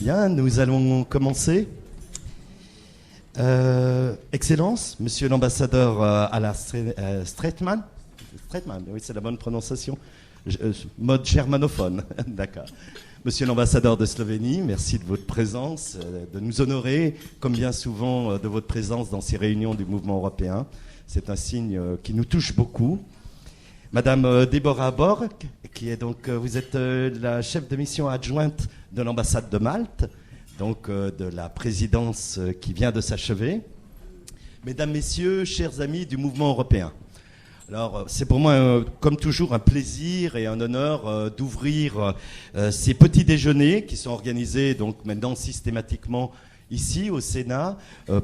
Bien, nous allons commencer. Excellence, Monsieur l'ambassadeur Ala Streitman. Streitman, oui, c'est la bonne prononciation. Mode germanophone, d'accord. Monsieur l'ambassadeur de Slovénie, merci de votre présence, de nous honorer, comme bien souvent, de votre présence dans ces réunions du mouvement européen. C'est un signe qui nous touche beaucoup. Madame Deborah Borg, qui est donc, vous êtes la chef de mission adjointe de l'ambassade de Malte, donc de la présidence qui vient de s'achever. Mesdames, Messieurs, chers amis du mouvement européen. Alors, c'est pour moi, comme toujours, un plaisir et un honneur d'ouvrir ces petits déjeuners qui sont organisés donc maintenant systématiquement ici au Sénat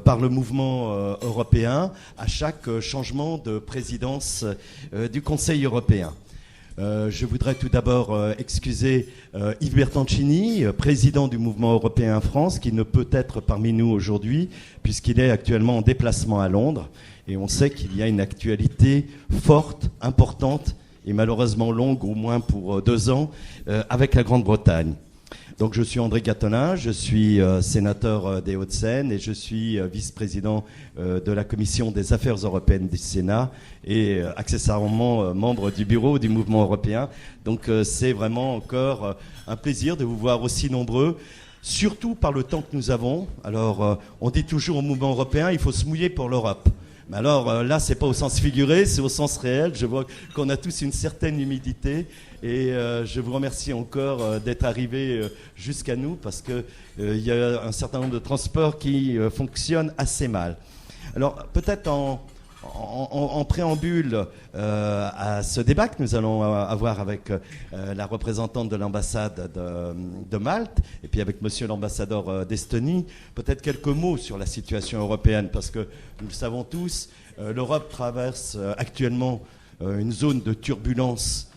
par le mouvement européen à chaque changement de présidence du Conseil européen. Je voudrais tout d'abord excuser Yves Bertoncini, président du mouvement européen en France, qui ne peut être parmi nous aujourd'hui puisqu'il est actuellement en déplacement à Londres. Et on sait qu'il y a une actualité forte, importante et malheureusement longue, au moins pour 2 ans, avec la Grande-Bretagne. Donc je suis André Gatonin, je suis sénateur des Hauts-de-Seine et je suis vice-président de la Commission des Affaires européennes du Sénat et accessoirement membre du bureau du mouvement européen. Donc c'est vraiment encore un plaisir de vous voir aussi nombreux, surtout par le temps que nous avons. Alors on dit toujours au mouvement européen, il faut se mouiller pour l'Europe. Mais alors là, c'est pas au sens figuré, c'est au sens réel. Je vois qu'on a tous une certaine humidité et je vous remercie encore d'être arrivés jusqu'à nous parce que il y a un certain nombre de transports qui fonctionnent assez mal. Alors peut-être en préambule à ce débat que nous allons avoir avec la représentante de l'ambassade de Malte et puis avec monsieur l'ambassadeur d'Estonie, peut-être quelques mots sur la situation européenne parce que nous le savons tous, l'Europe traverse actuellement une zone de turbulence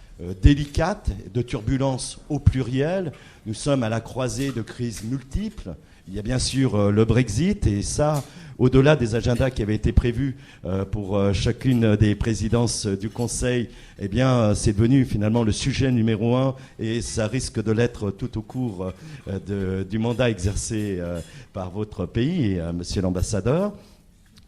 délicate, de turbulence au pluriel. Nous sommes à la croisée de crises multiples. Il y a bien sûr le Brexit et ça, au-delà des agendas qui avaient été prévus pour chacune des présidences du Conseil, eh bien, c'est devenu finalement le sujet numéro 1 et ça risque de l'être tout au cours du mandat exercé par votre pays, monsieur l'ambassadeur.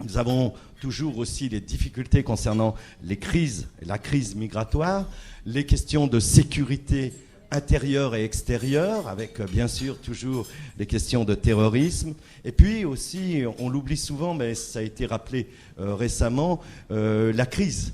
Nous avons toujours aussi les difficultés concernant les crises, la crise migratoire, les questions de sécurité intérieure et extérieure, avec bien sûr toujours les questions de terrorisme. Et puis aussi, on l'oublie souvent, mais ça a été rappelé récemment, la crise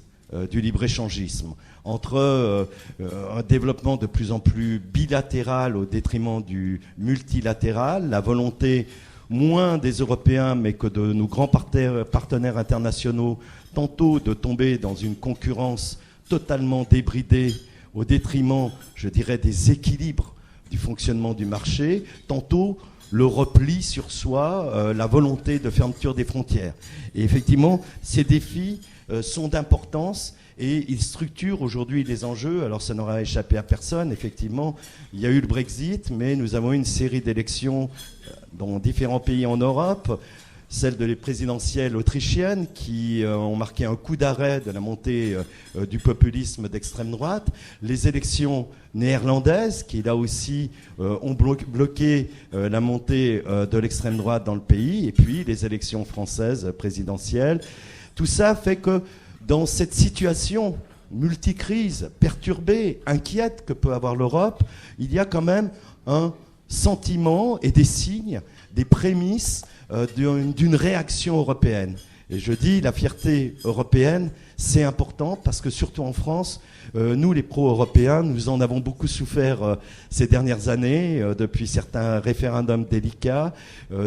du libre-échangisme, entre un développement de plus en plus bilatéral au détriment du multilatéral, la volonté moins des Européens, mais que de nos grands partenaires internationaux, tantôt de tomber dans une concurrence totalement débridée au détriment, je dirais, des équilibres du fonctionnement du marché, tantôt le repli sur soi, la volonté de fermeture des frontières. Et effectivement, ces défis sont d'importance et ils structurent aujourd'hui les enjeux. Alors ça n'aura échappé à personne, effectivement, il y a eu le Brexit, mais nous avons eu une série d'élections dans différents pays en Europe, celles de les présidentielles autrichiennes qui ont marqué un coup d'arrêt de la montée du populisme d'extrême droite, les élections néerlandaises qui là aussi ont bloqué la montée de l'extrême droite dans le pays, et puis les élections françaises présidentielles. Tout ça fait que dans cette situation multicrise, perturbée, inquiète que peut avoir l'Europe, il y a quand même un sentiment et des signes, des prémices d'une réaction européenne. Et je dis, la fierté européenne, c'est important parce que surtout en France, nous les pro-européens, nous en avons beaucoup souffert ces dernières années, depuis certains référendums délicats.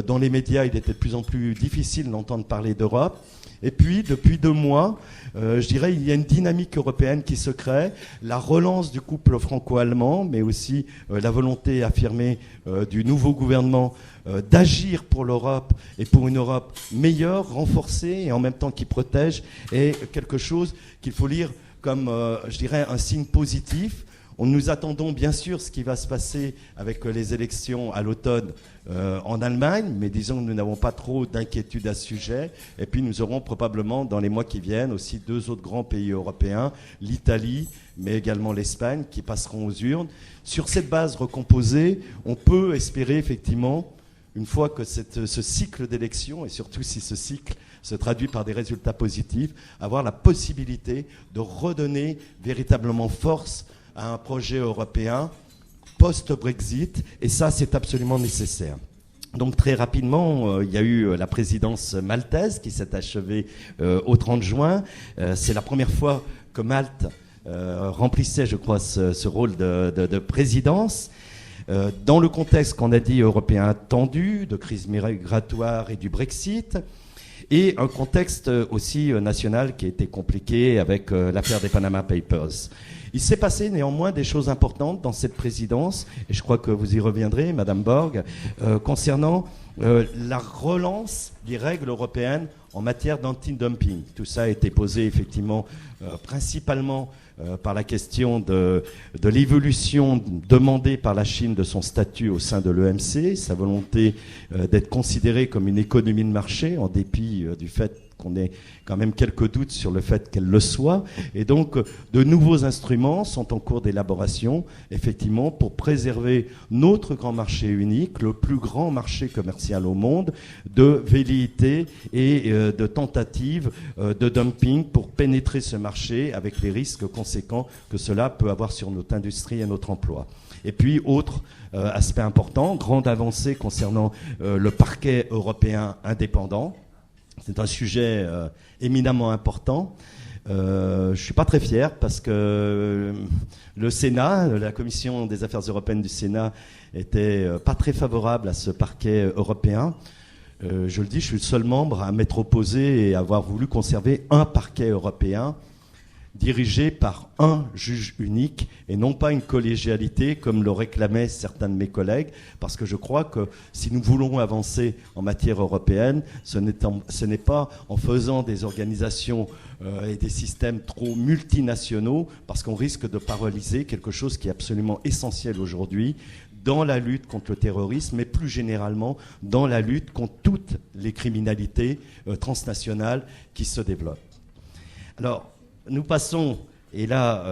Dans les médias, il était de plus en plus difficile d'entendre parler d'Europe. Et puis, depuis 2 mois, je dirais, il y a une dynamique européenne qui se crée, la relance du couple franco-allemand, mais aussi la volonté affirmée du nouveau gouvernement d'agir pour l'Europe et pour une Europe meilleure, renforcée et en même temps qui protège, est quelque chose qu'il faut lire comme, je dirais, un signe positif. Nous attendons bien sûr ce qui va se passer avec les élections à l'automne en Allemagne, mais disons que nous n'avons pas trop d'inquiétude à ce sujet. Et puis nous aurons probablement dans les mois qui viennent aussi 2 autres grands pays européens, l'Italie, mais également l'Espagne, qui passeront aux urnes. Sur cette base recomposée, on peut espérer effectivement, une fois que ce cycle d'élections, et surtout si ce cycle se traduit par des résultats positifs, avoir la possibilité de redonner véritablement force à un projet européen post-Brexit, et ça, c'est absolument nécessaire. Donc très rapidement, il y a eu la présidence maltaise qui s'est achevée au 30 juin. C'est la première fois que Malte remplissait, je crois, ce rôle de présidence. Dans le contexte qu'on a dit européen tendu, de crise migratoire et du Brexit, et un contexte aussi national qui a été compliqué avec l'affaire des Panama Papers. Il s'est passé néanmoins des choses importantes dans cette présidence, et je crois que vous y reviendrez, Madame Borg, concernant la relance des règles européennes en matière d'anti-dumping. Tout ça a été posé effectivement principalement par la question de l'évolution demandée par la Chine de son statut au sein de l'EMC, sa volonté d'être considérée comme une économie de marché, en dépit du fait qu'on ait quand même quelques doutes sur le fait qu'elle le soit. Et donc, de nouveaux instruments sont en cours d'élaboration, effectivement, pour préserver notre grand marché unique, le plus grand marché commercial au monde, de velléités et de tentatives de dumping pour pénétrer ce marché avec les risques conséquents que cela peut avoir sur notre industrie et notre emploi. Et puis, autre aspect important, grande avancée concernant le parquet européen indépendant. C'est un sujet éminemment important. Je ne suis pas très fier parce que le Sénat, la Commission des affaires européennes du Sénat, était pas très favorable à ce parquet européen. Je le dis, je suis le seul membre à m'être opposé et à avoir voulu conserver un parquet européen dirigé par un juge unique et non pas une collégialité comme le réclamaient certains de mes collègues, parce que je crois que si nous voulons avancer en matière européenne, ce n'est pas en faisant des organisations et des systèmes trop multinationaux, parce qu'on risque de paralyser quelque chose qui est absolument essentiel aujourd'hui dans la lutte contre le terrorisme, mais plus généralement dans la lutte contre toutes les criminalités transnationales qui se développent. Alors, nous passons, et là,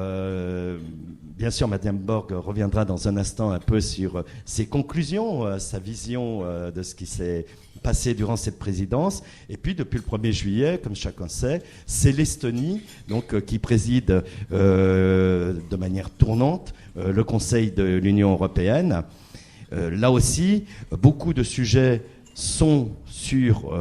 bien sûr, Madame Borg reviendra dans un instant un peu sur ses conclusions, sa vision de ce qui s'est passé durant cette présidence. Et puis, depuis le 1er juillet, comme chacun sait, c'est l'Estonie donc, qui préside de manière tournante le Conseil de l'Union européenne. Là aussi, beaucoup de sujets sont sur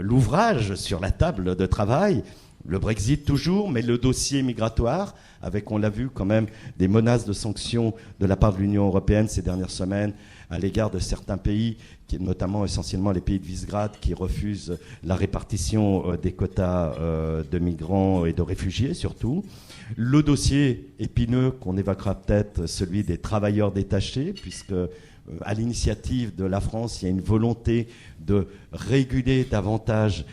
l'ouvrage, sur la table de travail. Le Brexit toujours, mais le dossier migratoire, avec, on l'a vu quand même, des menaces de sanctions de la part de l'Union européenne ces dernières semaines à l'égard de certains pays, notamment essentiellement les pays de Visegrad, qui refusent la répartition des quotas de migrants et de réfugiés surtout. Le dossier épineux qu'on évoquera peut-être, celui des travailleurs détachés, puisque à l'initiative de la France, il y a une volonté de réguler davantage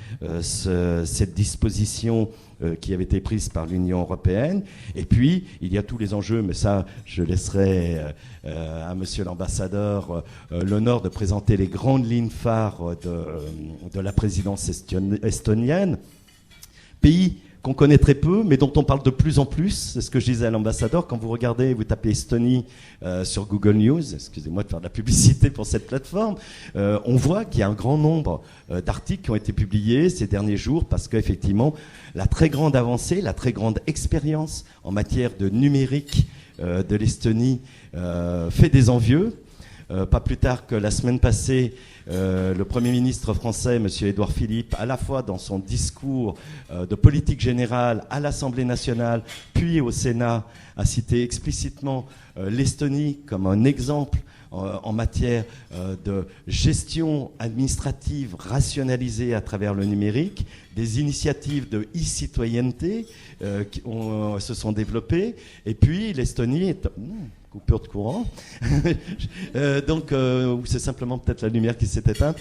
cette disposition qui avait été prise par l'Union européenne. Et puis, il y a tous les enjeux, mais ça, je laisserai à monsieur l'ambassadeur l'honneur de présenter les grandes lignes phares de la présidence estonienne. Pays qu'on connaît très peu, mais dont on parle de plus en plus. C'est ce que je disais à l'ambassadeur. Quand vous regardez, vous tapez Estonie sur Google News, excusez-moi de faire de la publicité pour cette plateforme, on voit qu'il y a un grand nombre d'articles qui ont été publiés ces derniers jours parce qu'effectivement, la très grande avancée, la très grande expérience en matière de numérique de l'Estonie fait des envieux. Pas plus tard que la semaine passée, le Premier ministre français, M. Édouard Philippe, à la fois dans son discours de politique générale à l'Assemblée nationale, puis au Sénat, a cité explicitement l'Estonie comme un exemple en matière de gestion administrative rationalisée à travers le numérique. Des initiatives de e-citoyenneté qui se sont développées. Et puis l'Estonie est coupure de courant. Ou c'est simplement peut-être la lumière qui s'est éteinte.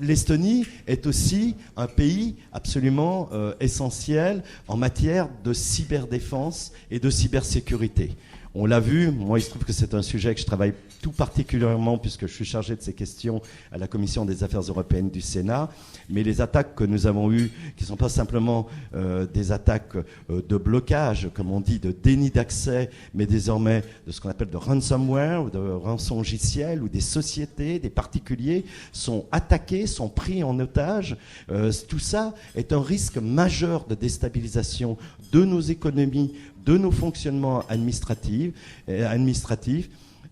L'Estonie est aussi un pays absolument essentiel en matière de cyberdéfense et de cybersécurité. On l'a vu, moi il se trouve que c'est un sujet que je travaille tout particulièrement puisque je suis chargé de ces questions à la Commission des Affaires européennes du Sénat, mais les attaques que nous avons eues, qui ne sont pas simplement des attaques de blocage, comme on dit, de déni d'accès, mais désormais de ce qu'on appelle de ransomware, ou de rançongiciel, où des sociétés, des particuliers sont attaqués, sont pris en otage. Tout ça est un risque majeur de déstabilisation de nos économies, de nos fonctionnements administratifs.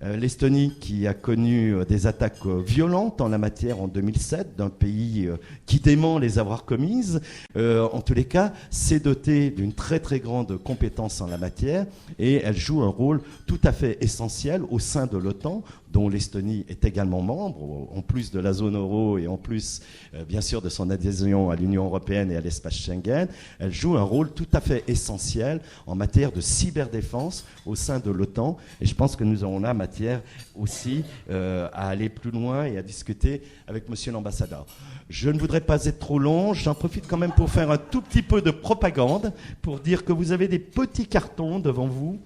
L'Estonie qui a connu des attaques violentes en la matière en 2007 d'un pays qui dément les avoir commises, en tous les cas, s'est dotée d'une très très grande compétence en la matière et elle joue un rôle tout à fait essentiel au sein de l'OTAN, dont l'Estonie est également membre, en plus de la zone euro et en plus, bien sûr, de son adhésion à l'Union européenne et à l'espace Schengen. Elle joue un rôle tout à fait essentiel en matière de cyberdéfense au sein de l'OTAN. Et je pense que nous avons là matière aussi à aller plus loin et à discuter avec Monsieur l'ambassadeur. Je ne voudrais pas être trop long. J'en profite quand même pour faire un tout petit peu de propagande, pour dire que vous avez des petits cartons devant vous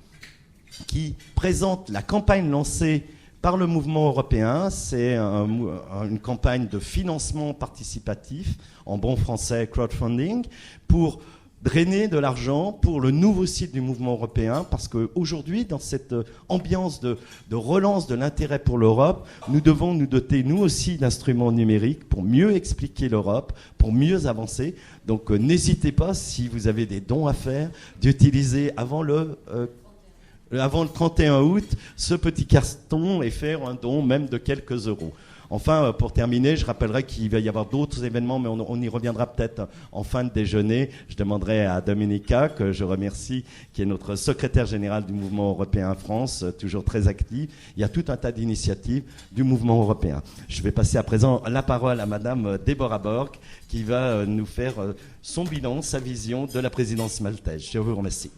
qui présentent la campagne lancée par le mouvement européen. C'est une campagne de financement participatif, en bon français crowdfunding, pour drainer de l'argent pour le nouveau site du mouvement européen, parce qu'aujourd'hui, dans cette ambiance de relance de l'intérêt pour l'Europe, nous devons nous doter, nous aussi, d'instruments numériques pour mieux expliquer l'Europe, pour mieux avancer. Donc n'hésitez pas, si vous avez des dons à faire, d'utiliser avant le 31 août, ce petit carton et faire un don même de quelques euros. Enfin, pour terminer, je rappellerai qu'il va y avoir d'autres événements, mais on y reviendra peut-être en fin de déjeuner. Je demanderai à Dominica, que je remercie, qui est notre secrétaire générale du mouvement européen France, toujours très active. Il y a tout un tas d'initiatives du mouvement européen. Je vais passer à présent la parole à Madame Deborah Borg, qui va nous faire son bilan, sa vision de la présidence maltaise. Je vous remercie.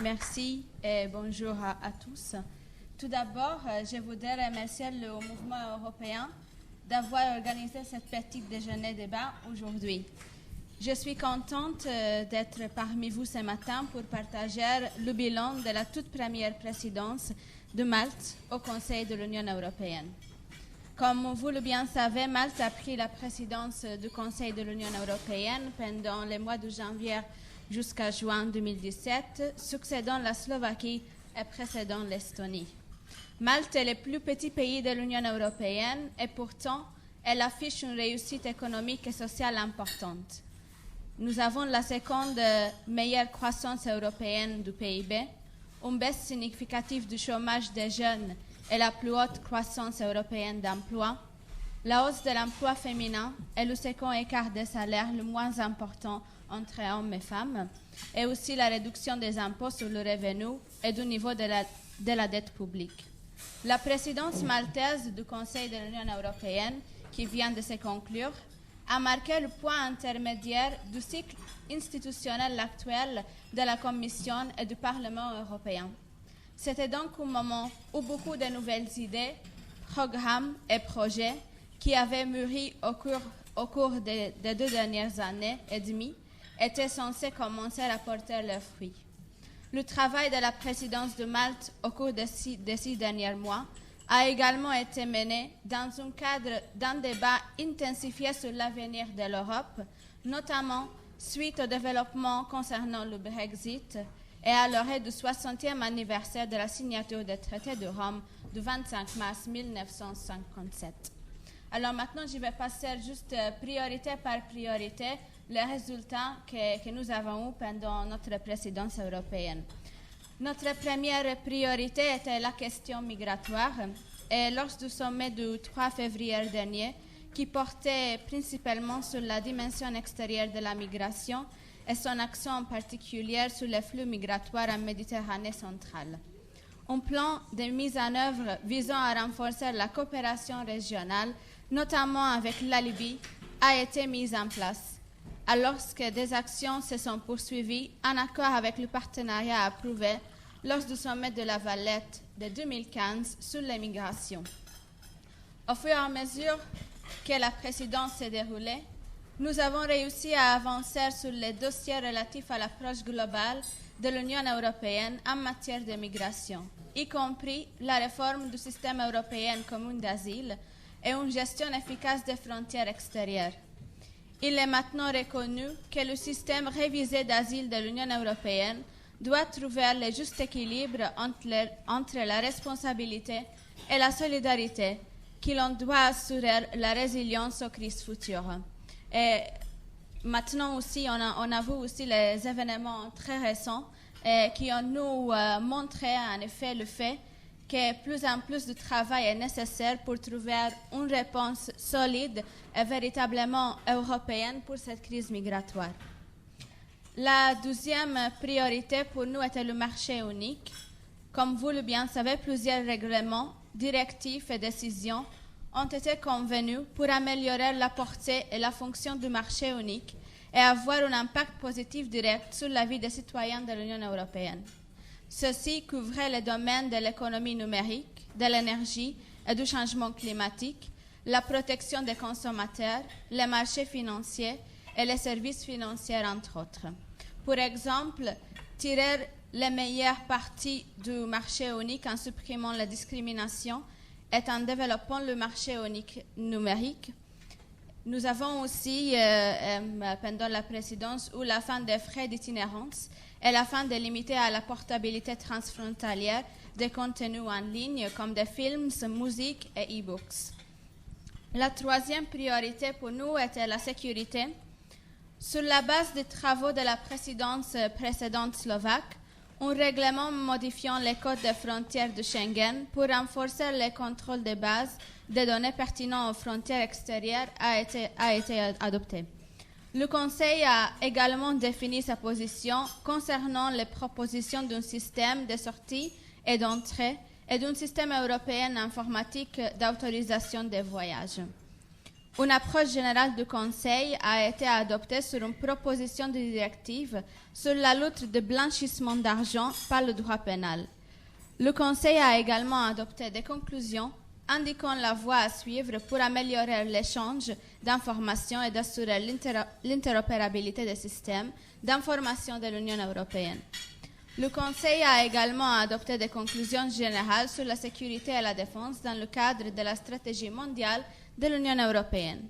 Merci et bonjour à tous. Tout d'abord, je voudrais remercier le mouvement européen d'avoir organisé cette petite déjeuner débat aujourd'hui. Je suis contente d'être parmi vous ce matin pour partager le bilan de la toute première présidence de Malte au Conseil de l'Union européenne. Comme vous le bien savez, Malte a pris la présidence du Conseil de l'Union européenne pendant les mois de janvier jusqu'à juin 2017, succédant la Slovaquie et précédant l'Estonie. Malte est le plus petit pays de l'Union européenne et pourtant, elle affiche une réussite économique et sociale importante. Nous avons la seconde meilleure croissance européenne du PIB, une baisse significative du chômage des jeunes et la plus haute croissance européenne d'emploi, la hausse de l'emploi féminin et le second écart des salaires le moins important entre hommes et femmes, et aussi la réduction des impôts sur le revenu et du niveau de la dette publique. La présidence maltaise du Conseil de l'Union européenne, qui vient de se conclure, a marqué le point intermédiaire du cycle institutionnel actuel de la Commission et du Parlement européen. C'était donc un moment où beaucoup de nouvelles idées, programmes et projets qui avaient mûri au cours des 2 dernières années et demie étaient censés commencer à porter leurs fruits. Le travail de la présidence de Malte au cours des 6 derniers mois a également été mené dans un cadre d'un débat intensifié sur l'avenir de l'Europe, notamment suite au développement concernant le Brexit et à l'orée du 60e anniversaire de la signature du traité de Rome du 25 mars 1957. Alors maintenant, je vais passer juste priorité par priorité les résultats que nous avons eus pendant notre présidence européenne. Notre première priorité était la question migratoire et lors du sommet du 3 février dernier, qui portait principalement sur la dimension extérieure de la migration et son accent en particulier sur les flux migratoires en Méditerranée centrale. Un plan de mise en œuvre visant à renforcer la coopération régionale, notamment avec la Libye, a été mise en place, alors que des actions se sont poursuivies en accord avec le partenariat approuvé lors du sommet de La Valette de 2015 sur l'immigration. Au fur et à mesure que la présidence s'est déroulée, nous avons réussi à avancer sur les dossiers relatifs à l'approche globale de l'Union européenne en matière de migration, y compris la réforme du système européen commun d'asile et une gestion efficace des frontières extérieures. Il est maintenant reconnu que le système révisé d'asile de l'Union européenne doit trouver le juste équilibre entre la responsabilité et la solidarité, qui l'on doit assurer la résilience aux crises futures. Et maintenant aussi, on a vu aussi les événements très récents qui ont nous montré en effet le fait que plus en plus de travail est nécessaire pour trouver une réponse solide et véritablement européenne pour cette crise migratoire. La deuxième priorité pour nous était le marché unique. Comme vous le bien savez, plusieurs règlements, directives et décisions ont été convenus pour améliorer la portée et la fonction du marché unique et avoir un impact positif direct sur la vie des citoyens de l'Union européenne. Ceci couvrait les domaines de l'économie numérique, de l'énergie et du changement climatique, la protection des consommateurs, les marchés financiers et les services financiers, entre autres. Pour exemple, tirer les meilleures parties du marché unique en supprimant la discrimination et en développant le marché unique numérique. Nous avons aussi, pendant la présidence, eu la fin des frais d'itinérance et la fin des limités à la portabilité transfrontalière des contenus en ligne comme des films, musique et e-books. La troisième priorité pour nous était la sécurité. Sur la base des travaux de la présidence précédente slovaque, un règlement modifiant les codes des frontières de Schengen pour renforcer les contrôles de base des données pertinentes aux frontières extérieures a été adopté. Le Conseil a également défini sa position concernant les propositions d'un système de sortie et d'entrée et d'un système européen informatique d'autorisation des voyages. Une approche générale du Conseil a été adoptée sur une proposition de directive sur la lutte de blanchissement d'argent par le droit pénal. Le Conseil a également adopté des conclusions indiquant la voie à suivre pour améliorer l'échange d'informations et d'assurer l'interopérabilité des systèmes d'information de l'Union européenne. Le Conseil a également adopté des conclusions générales sur la sécurité et la défense dans le cadre de la stratégie mondiale de l'Union européenne.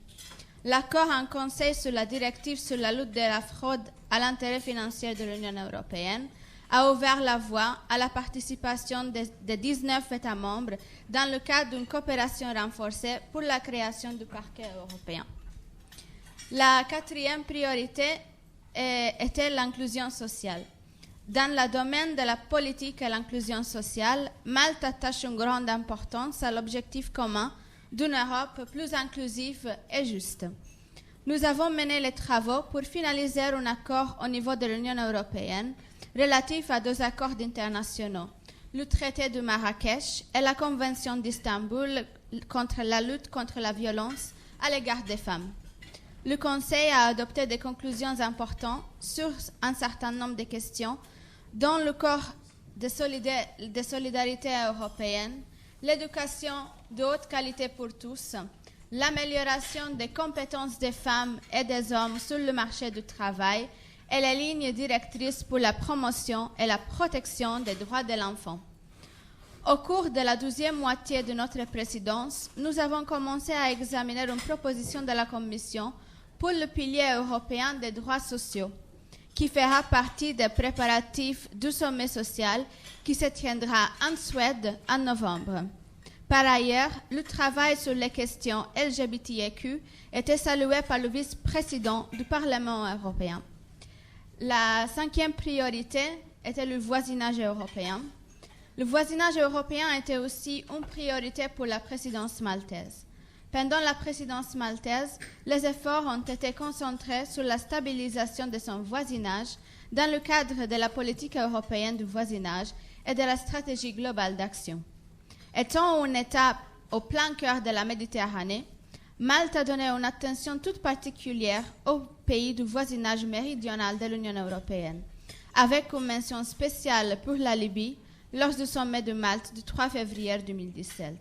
L'accord en Conseil sur la directive sur la lutte de la fraude à l'intérêt financier de l'Union européenne a ouvert la voie à la participation des 19 États membres dans le cadre d'une coopération renforcée pour la création du parquet européen. La quatrième priorité était l'inclusion sociale. Dans le domaine de la politique et l'inclusion sociale, Malte attache une grande importance à l'objectif commun d'une Europe plus inclusive et juste. Nous avons mené les travaux pour finaliser un accord au niveau de l'Union européenne relatif à deux accords internationaux, le traité de Marrakech et la Convention d'Istanbul contre la lutte contre la violence à l'égard des femmes. Le Conseil a adopté des conclusions importantes sur un certain nombre de questions, dont le corps de solidarité européenne, l'éducation de haute qualité pour tous, l'amélioration des compétences des femmes et des hommes sur le marché du travail et les lignes directrices pour la promotion et la protection des droits de l'enfant. Au cours de la deuxième moitié de notre présidence, nous avons commencé à examiner une proposition de la Commission pour le pilier européen des droits sociaux, qui fera partie des préparatifs du sommet social qui se tiendra en Suède en novembre. Par ailleurs, le travail sur les questions LGBTIQ était salué par le vice-président du Parlement européen. La cinquième priorité était le voisinage européen. Le voisinage européen était aussi une priorité pour la présidence maltaise. Pendant la présidence maltaise, les efforts ont été concentrés sur la stabilisation de son voisinage dans le cadre de la politique européenne du voisinage et de la stratégie globale d'action. Étant un État au plein cœur de la Méditerranée, Malte a donné une attention toute particulière aux pays du voisinage méridional de l'Union européenne, avec une mention spéciale pour la Libye lors du sommet de Malte du 3 février 2017.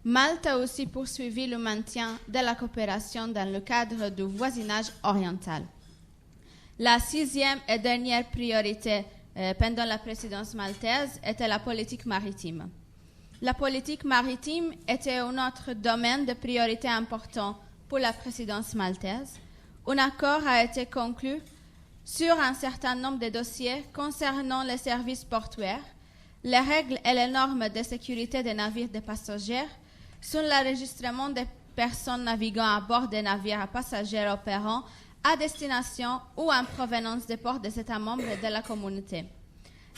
Malte a aussi poursuivi le maintien de la coopération dans le cadre du voisinage oriental. La sixième et dernière priorité pendant la présidence maltaise était la politique maritime. La politique maritime était un autre domaine de priorité important pour la présidence maltaise. Un accord a été conclu sur un certain nombre de dossiers concernant les services portuaires, les règles et les normes de sécurité des navires de passagers, sur l'enregistrement des personnes naviguant à bord des navires à passagers opérant à destination ou en provenance des ports des États membres de la communauté.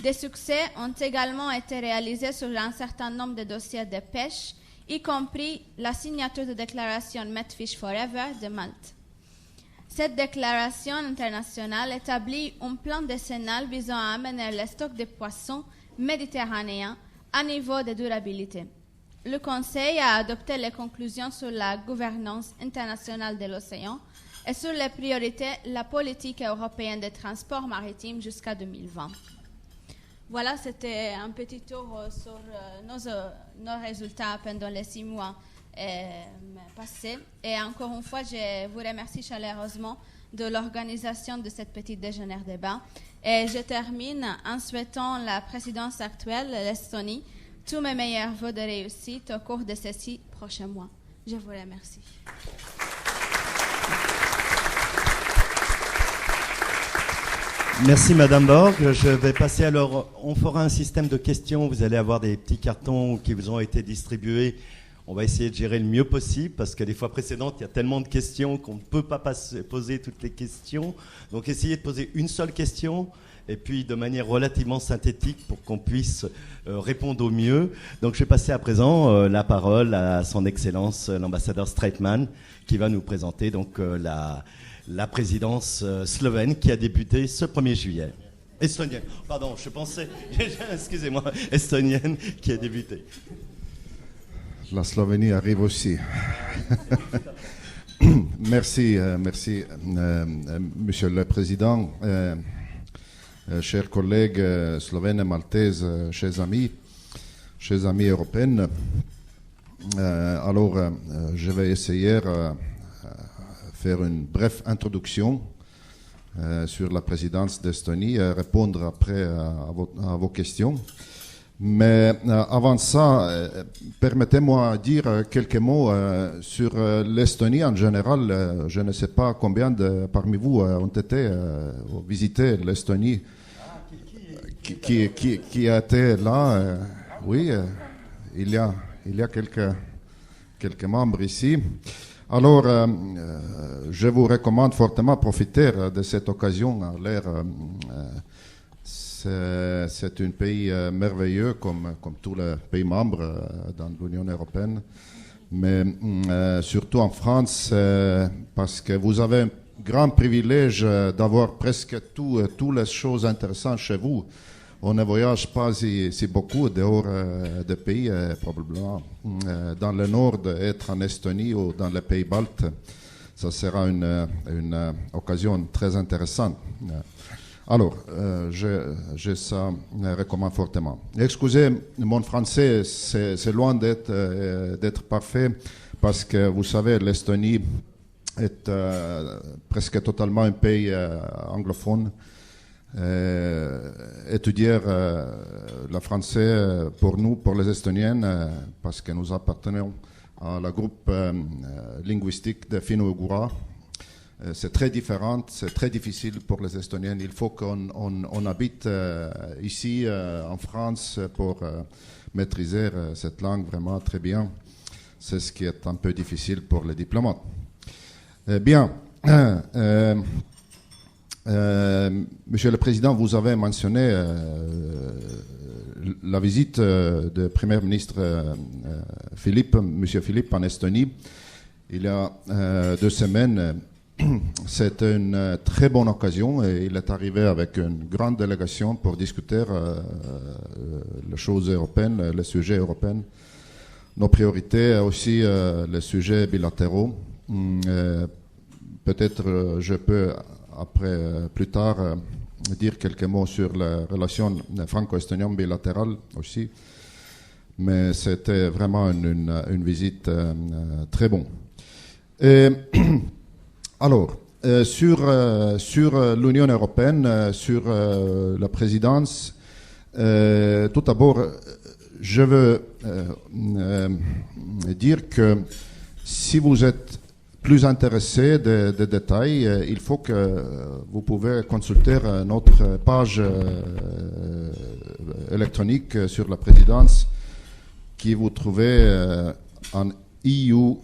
Des succès ont également été réalisés sur un certain nombre de dossiers de pêche, y compris la signature de déclaration Medfish Forever de Malte. Cette déclaration internationale établit un plan décennal visant à amener les stocks de poissons méditerranéens à niveau de durabilité. Le Conseil a adopté les conclusions sur la gouvernance internationale de l'océan et sur les priorités de la politique européenne de transport maritime jusqu'à 2020. Voilà, c'était un petit tour sur nos résultats pendant les 6 mois passés. Et encore une fois, je vous remercie chaleureusement de l'organisation de cette petite déjeuner débat. Et je termine en souhaitant la présidence actuelle, l'Estonie, tous mes meilleurs vœux de réussite au cours de ces 6 prochains mois. Je vous remercie. Merci Madame Borg. Je vais passer alors, on fera un système de questions. Vous allez avoir des petits cartons qui vous ont été distribués. On va essayer de gérer le mieux possible parce que les fois précédentes, il y a tellement de questions qu'on ne peut pas poser toutes les questions. Donc essayez de poser une seule question et puis de manière relativement synthétique pour qu'on puisse répondre au mieux. Donc je vais passer à présent la parole à son Excellence l'ambassadeur Streitmann qui va nous présenter donc la présidence slovène qui a débuté ce 1er juillet. Estonienne, pardon, je pensais, excusez-moi, estonienne qui a débuté. La Slovénie arrive aussi. Merci, Monsieur le Président, chers collègues slovènes et maltaises, chers amis européens. Alors, je vais essayer faire une brève introduction sur la présidence d'Estonie et répondre après à vos questions. Mais avant ça, permettez-moi de dire quelques mots sur l'Estonie en général. Je ne sais pas combien parmi vous ont été visiter l'Estonie. Qui a été là? Oui, il y a quelques membres ici. Alors, je vous recommande fortement de profiter de cette occasion. C'est un pays merveilleux comme tous les pays membres dans l'Union européenne, mais surtout en France, parce que vous avez un grand privilège d'avoir presque toutes les choses intéressantes chez vous. On ne voyage pas si beaucoup dehors des pays, probablement. Dans le nord, être en Estonie ou dans les pays baltes, ça sera une occasion très intéressante. Alors, je ça recommande fortement. Excusez, mon français, c'est loin d'être parfait, parce que vous savez, l'Estonie est presque totalement un pays anglophone. Étudier le français pour nous, pour les Estoniennes, parce que nous appartenons à la groupe linguistique de Finno-Ugrique. C'est très différent, c'est très difficile pour les Estoniennes. Il faut qu'on habite ici en France pour maîtriser cette langue vraiment très bien. C'est ce qui est un peu difficile pour les diplomates. Bien. Monsieur le Président, vous avez mentionné la visite du Premier ministre Monsieur Philippe en Estonie il y a 2 semaines. C'était une très bonne occasion et il est arrivé avec une grande délégation pour discuter les choses européennes, les sujets européens. nos priorités, aussi les sujets bilatéraux. Peut-être je peux, plus tard, dire quelques mots sur les relations franco-estoniennes bilatérales aussi. Mais c'était vraiment une visite très bonne. Alors, sur l'Union européenne, sur la présidence, tout d'abord, je veux dire que si vous êtes plus intéressé des détails, il faut que vous pouvez consulter notre page électronique sur la présidence qui vous trouvez en EU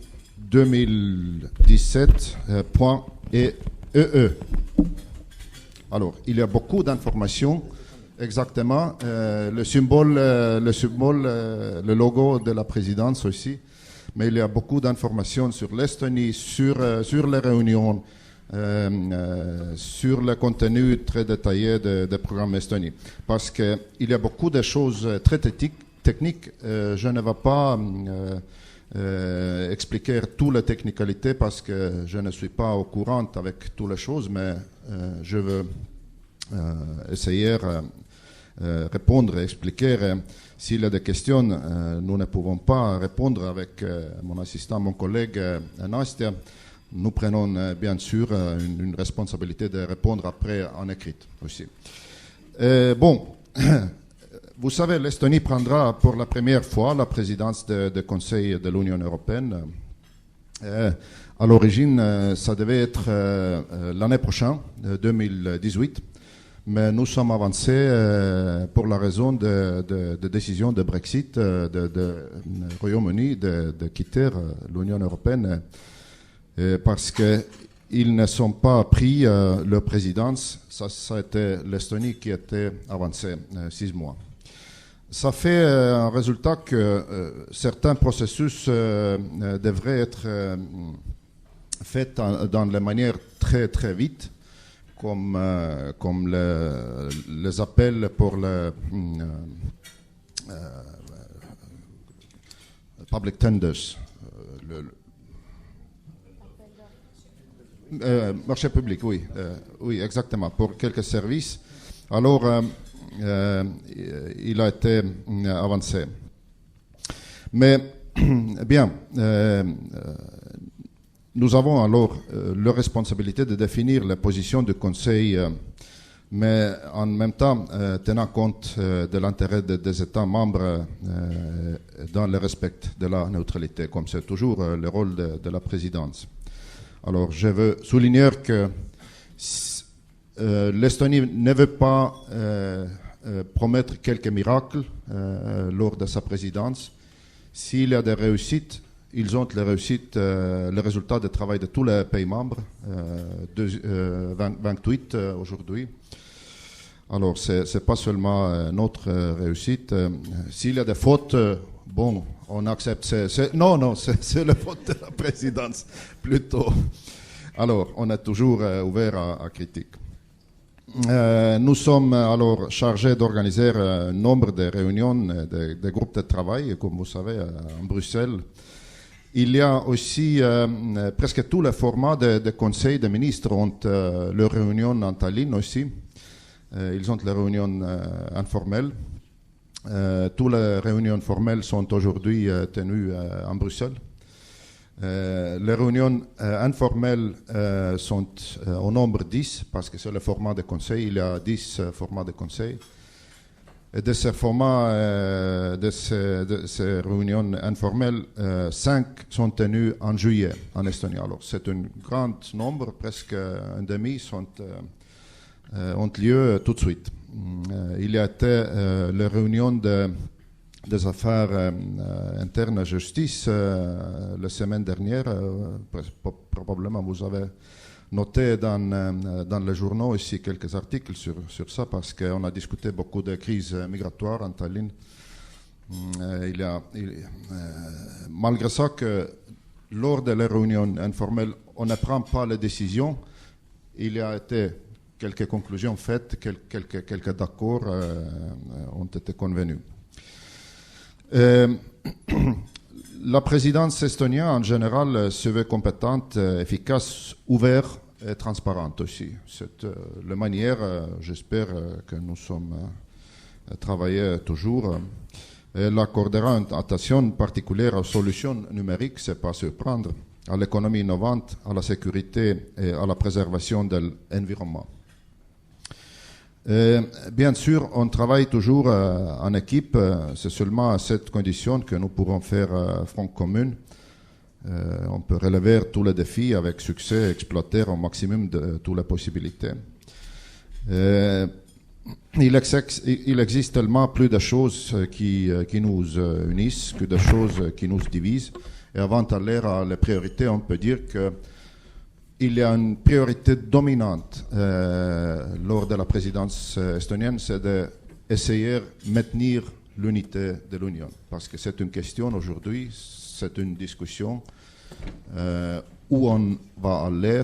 2017.ee. Alors, il y a beaucoup d'informations, exactement, le symbole, le logo de la présidence aussi, mais il y a beaucoup d'informations sur l'Estonie, sur les réunions, sur le contenu très détaillé des programmes Estonie. Parce qu'il y a beaucoup de choses très techniques. Je ne vais pas expliquer toutes les technicalités parce que je ne suis pas au courant avec toutes les choses, mais je veux essayer répondre, expliquer. S'il y a des questions, nous ne pouvons pas répondre avec mon assistant, mon collègue Nastia. Nous prenons bien sûr une responsabilité de répondre après en écrit aussi. Bon, vous savez, l'Estonie prendra pour la première fois la présidence du Conseil de l'Union européenne. À l'origine, ça devait être l'année prochaine, 2018. Mais nous sommes avancés pour la raison de décision de Brexit, de Royaume-Uni, de quitter l'Union européenne, parce qu'ils ne sont pas pris leur présidence. Ça a été l'Estonie qui était avancée 6 mois. Ça fait un résultat que certains processus devraient être faits dans la manière très très vite, comme les appels pour le public tenders, marché public, oui, oui, exactement, pour quelques services. Alors, il a été avancé. Mais, bien, nous avons alors la responsabilité de définir la position du Conseil, mais en même temps tenant compte de l'intérêt des États membres dans le respect de la neutralité, comme c'est toujours le rôle de la présidence. Alors, je veux souligner que l'Estonie ne veut pas promettre quelques miracles lors de sa présidence. S'il y a des réussites, ils ont les réussites, le résultat du travail de tous les pays membres, 28 aujourd'hui. Alors, ce n'est pas seulement notre réussite. S'il y a des fautes, bon, on accepte. Non, c'est la faute de la présidence, plutôt. Alors, on est toujours ouvert à critique. Nous sommes alors chargés d'organiser un nombre de réunions, de groupes de travail, comme vous savez, en Bruxelles. Il y a aussi presque tous les formats de conseils des ministres ont leurs réunions en Tallinn aussi. Ils ont les réunions informelles. Toutes les réunions formelles sont aujourd'hui tenues en Bruxelles. Les réunions informelles sont au nombre 10 parce que c'est le format de conseil. Il y a 10 formats de conseil. Et de ces formats, de ces réunions informelles, 5 sont tenues en juillet en Estonie. Alors, c'est un grand nombre, presque un demi, ont lieu tout de suite. Il y a été les réunions des affaires internes à justice la semaine dernière. Probablement, vous avez noté dans les journaux ici quelques articles sur ça parce qu'on a discuté beaucoup de crises migratoires en Tallinn. Malgré ça, que lors de les réunions informelles, on ne prend pas les décisions. Il y a été quelques conclusions faites, quelques accords ont été convenus. la présidence estonienne en général se veut compétente, efficace, ouverte et transparente aussi. C'est la manière, j'espère que nous sommes travaillés toujours. Elle accordera une attention particulière aux solutions numériques, c'est pas surprendre, à l'économie innovante, à la sécurité et à la préservation de l'environnement. Bien sûr, on travaille toujours en équipe. C'est seulement à cette condition que nous pourrons faire front commun. On peut relever tous les défis avec succès, exploiter au maximum de toutes les possibilités. Il existe tellement plus de choses qui nous unissent que de choses qui nous divisent. Et avant d'aller à les priorités, on peut dire qu'il y a une priorité dominante lors de la présidence estonienne, c'est d'essayer de maintenir l'unité de l'Union. Parce que c'est une question aujourd'hui, c'est une discussion où on va aller,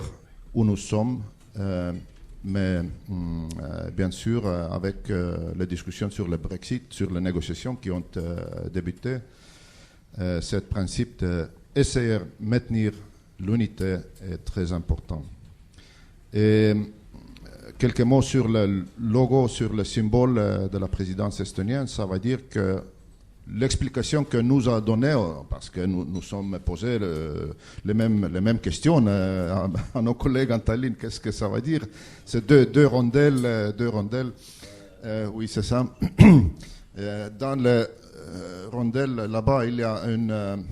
où nous sommes, mais bien sûr avec les discussions sur le Brexit, sur les négociations qui ont débuté, ce principe d'essayer de maintenir l'unité est très important. Et quelques mots sur le logo, sur le symbole de la présidence estonienne, ça veut dire que l'explication que nous a donnée, parce que nous sommes posés les mêmes questions à nos collègues en Tallinn, qu'est-ce que ça veut dire? C'est deux rondelles, oui c'est ça. Dans les rondelles, là-bas, il y a une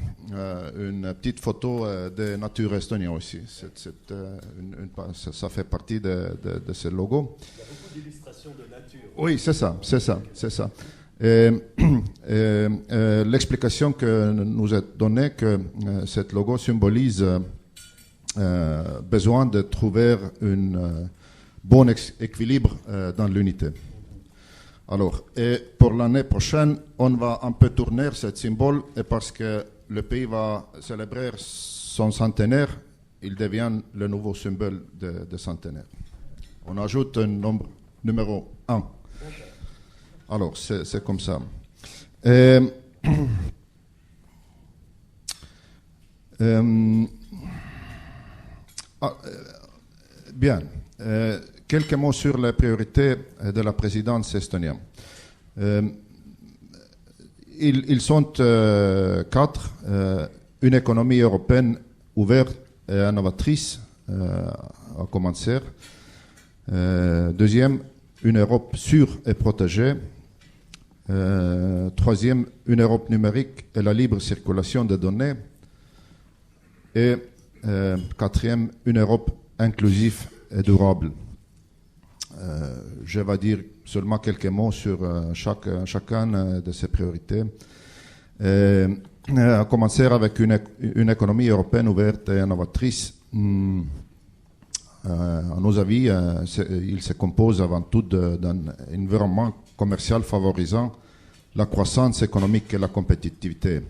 petite photo de nature estonienne aussi. Ça fait partie de ce logo. Il y a beaucoup d'illustrations de nature. Oui, c'est ça. L'explication que nous est donnée que cette logo symbolise besoin de trouver un bon équilibre dans l'unité. Alors, et pour l'année prochaine, on va un peu tourner ce symbole et parce que le pays va célébrer son centenaire, il devient le nouveau symbole de centenaire. On ajoute un nombre numéro 1. Alors, c'est comme ça. Bien. Quelques mots sur les priorités de la présidence estonienne. Ils sont 4. Une économie européenne ouverte et innovatrice, à commencer. Deuxième, une Europe sûre et protégée. Troisième, une Europe numérique et la libre circulation des données. Et quatrième, une Europe inclusive et durable. Je vais dire seulement quelques mots sur chacune de ces priorités. À commencer avec une économie européenne ouverte et innovatrice. À nos avis, il se compose avant tout d'un environnement commercial favorisant la croissance économique et la compétitivité.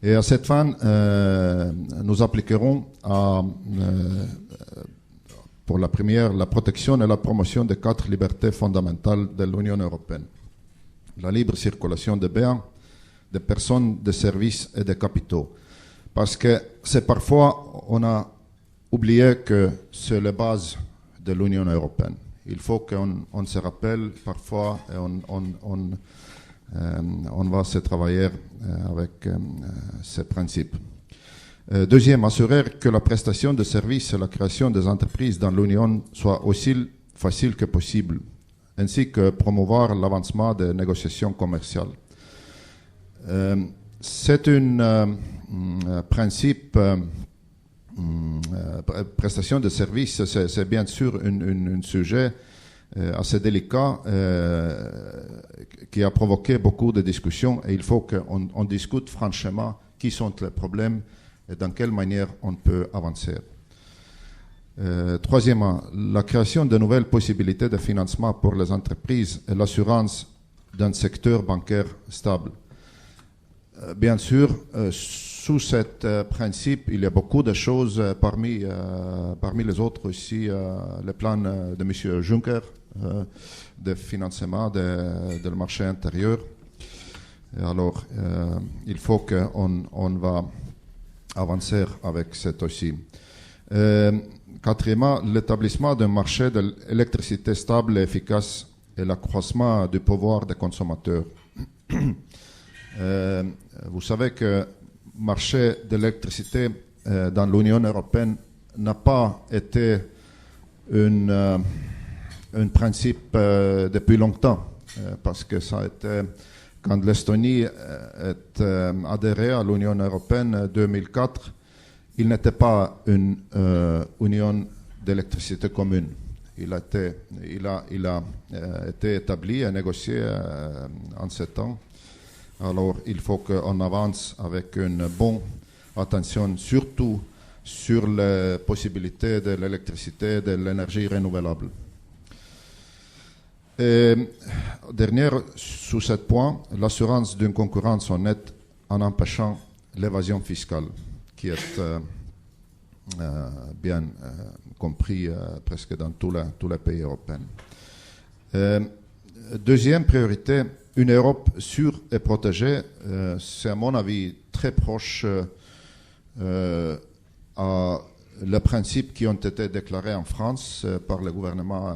Et à cette fin, nous appliquerons pour la première, la protection et la promotion des 4 libertés fondamentales de l'Union européenne. La libre circulation des biens, des personnes, des services et des capitaux. Parce que c'est parfois, on a oublié que c'est la base de l'Union européenne. Il faut qu'on se rappelle parfois et on va se travailler avec ces principes. Deuxième, assurer que la prestation de services et la création des entreprises dans l'Union soit aussi facile que possible, ainsi que promouvoir l'avancement des négociations commerciales. C'est un principe, prestation de services, c'est bien sûr un sujet assez délicat qui a provoqué beaucoup de discussions et il faut qu'on discute franchement qui sont les problèmes et dans quelle manière on peut avancer. Troisièmement, la création de nouvelles possibilités de financement pour les entreprises et l'assurance d'un secteur bancaire stable. Bien sûr, sous ce principe, il y a beaucoup de choses, parmi les autres aussi, le plan de M. Juncker de financement du marché intérieur. Et alors, il faut qu'on va avancer avec cet aussi. Quatrièmement, l'établissement d'un marché de l'électricité stable et efficace et l'accroissement du pouvoir des consommateurs. Vous savez que le marché de l'électricité dans l'Union européenne n'a pas été un principe depuis longtemps, parce que ça a été, quand l'Estonie est adhérée à l'Union européenne en 2004, il n'était pas une union d'électricité commune. Il a été établi et négocié en ce temps. Alors, il faut qu'on avance avec une bonne attention, surtout sur les possibilités de l'électricité et de l'énergie renouvelable. Et dernier, sous ce point, l'assurance d'une concurrence honnête en empêchant l'évasion fiscale, qui est bien compris presque dans tous les pays européens. Deuxième priorité, une Europe sûre et protégée, c'est à mon avis très proche à les principes qui ont été déclarés en France par le gouvernement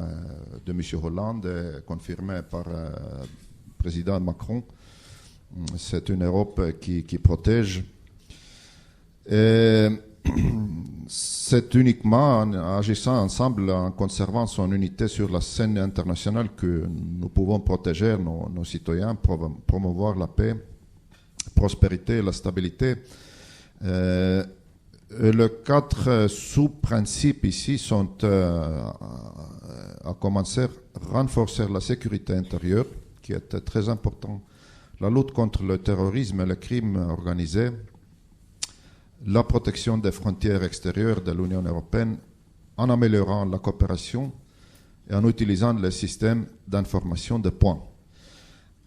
de M. Hollande et confirmés par le président Macron. C'est une Europe qui protège. Et c'est uniquement en agissant ensemble, en conservant son unité sur la scène internationale, que nous pouvons protéger nos citoyens, promouvoir la paix, la prospérité et la stabilité. Les quatre sous-principes ici sont, à commencer, renforcer la sécurité intérieure, qui est très important, la lutte contre le terrorisme et le crime organisé, la protection des frontières extérieures de l'Union européenne en améliorant la coopération et en utilisant le système d'information de points.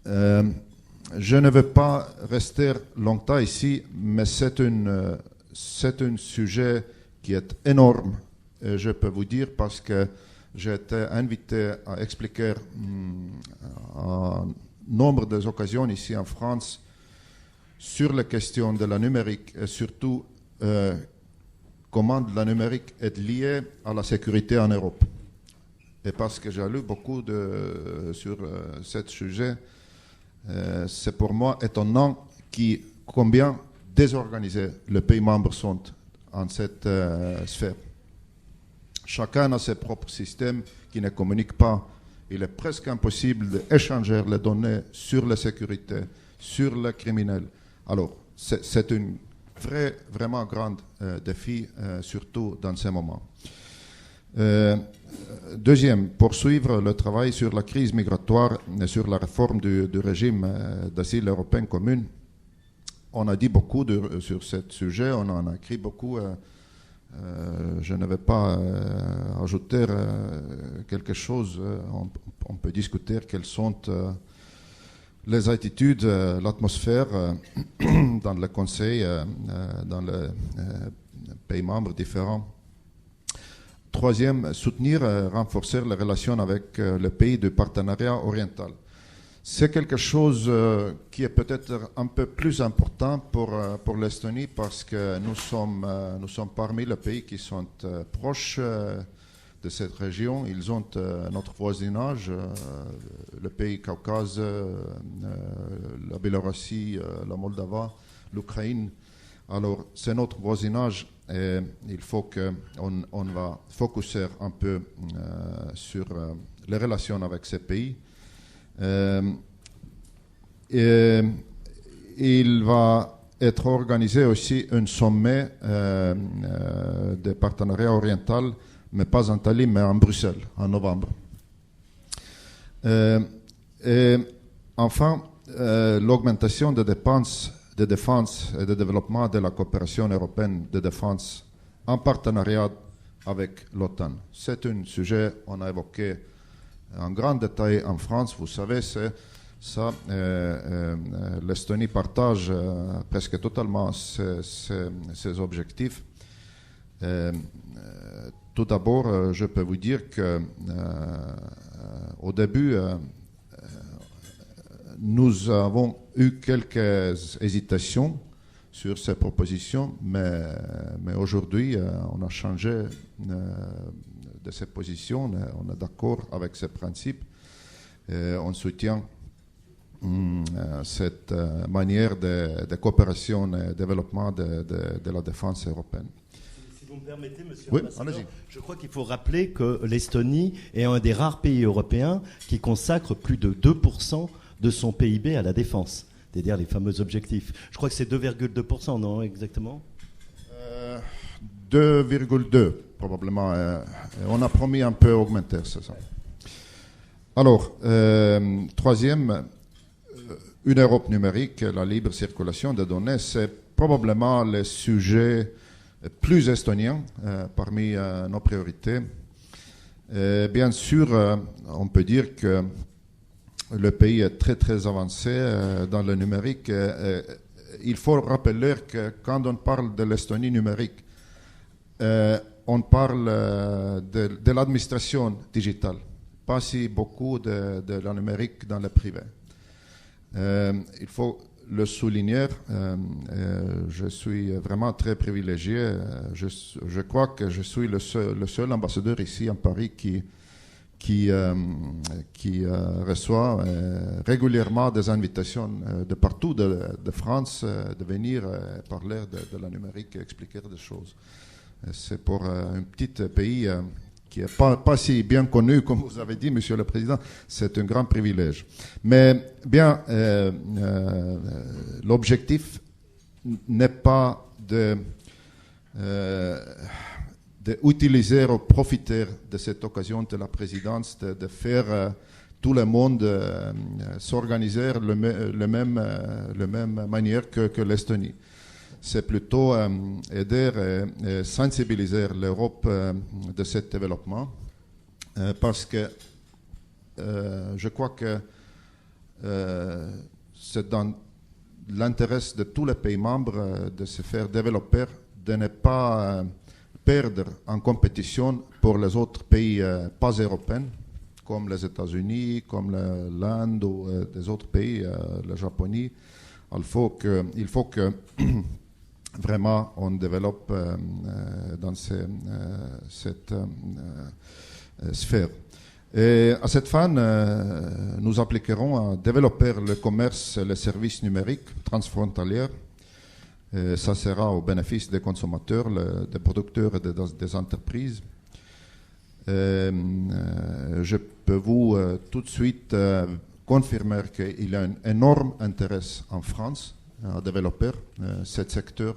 Je ne veux pas rester longtemps ici, mais c'est un sujet qui est énorme, et je peux vous dire, parce que j'ai été invité à expliquer à nombre d'occasions ici en France sur les questions de la numérique et surtout comment la numérique est liée à la sécurité en Europe. Et parce que j'ai lu beaucoup sur ce sujet, c'est pour moi étonnant combien désorganisés les pays membres sont en cette sphère. Chacun a ses propres systèmes qui ne communiquent pas. Il est presque impossible d'échanger les données sur la sécurité, sur les criminels. Alors, c'est un vraiment grand défi, surtout dans ces moments. Deuxième, poursuivre le travail sur la crise migratoire et sur la réforme du régime d'asile européen commun. On a dit beaucoup sur ce sujet, on en a écrit beaucoup. Je ne vais pas ajouter quelque chose. On peut discuter quelles sont les attitudes, l'atmosphère dans le Conseil, dans les pays membres différents. Troisième, soutenir et renforcer les relations avec les pays du partenariat oriental. C'est quelque chose qui est peut-être un peu plus important pour l'Estonie, parce que nous sommes parmi les pays qui sont proches de cette région. Ils ont notre voisinage, le pays Caucase, la Biélorussie, la Moldava, l'Ukraine. Alors, c'est notre voisinage et il faut qu'on va focuser un peu sur les relations avec ces pays. Et il va être organisé aussi un sommet de partenariat oriental, mais pas en Tallinn, mais en Bruxelles, en novembre. Et enfin, l'augmentation des dépenses de défense et de développement de la coopération européenne de défense en partenariat avec l'OTAN. C'est un sujet qu'on a évoqué en grand détail en France. Vous savez, c'est ça. L'Estonie partage presque totalement ces objectifs. Tout d'abord, je peux vous dire que au début, nous avons eu quelques hésitations sur ces propositions, mais aujourd'hui, on a changé de ces positions, on est d'accord avec ces principes, et on soutient cette manière de coopération et développement de la défense européenne. Si vous me permettez, monsieur Oui, l'ambassadeur, allez-y. je crois qu'il faut rappeler que l'Estonie est un des rares pays européens qui consacre plus de 2% de son PIB à la défense, c'est-à-dire les fameux objectifs. Je crois que c'est 2,2%, non, exactement 2,2 probablement. On a promis un peu augmenter, c'est ça. Alors, troisième, une Europe numérique, la libre circulation des données, c'est probablement le sujet plus estonien parmi nos priorités. Bien sûr, on peut dire que le pays est très très avancé dans le numérique. Il faut rappeler que quand on parle de l'Estonie numérique, on parle de l'administration digitale, pas si beaucoup de la numérique dans le privé. Il faut le souligner, je suis vraiment très privilégié. Je crois que je suis le seul ambassadeur ici à Paris qui reçoit régulièrement des invitations de partout de France de venir parler de la numérique et expliquer des choses. C'est pour un petit pays qui n'est pas si bien connu, comme vous avez dit, Monsieur le Président, c'est un grand privilège. Mais bien, l'objectif n'est pas d'utiliser ou profiter de cette occasion de la présidence, de faire tout le monde s'organiser de la même manière que l'Estonie. C'est plutôt aider et sensibiliser l'Europe de ce développement parce que je crois que c'est dans l'intérêt de tous les pays membres de se faire développer, de ne pas perdre en compétition pour les autres pays pas européens, comme les États-Unis, comme l'Inde ou des autres pays, le Japon. Il faut que vraiment on développe dans cette sphère. Et à cette fin, nous appliquerons à développer le commerce et les services numériques transfrontaliers. Ça sera au bénéfice des consommateurs, des producteurs et des entreprises. Je peux vous tout de suite confirmer qu'il y a un énorme intérêt en France à développer ce secteur,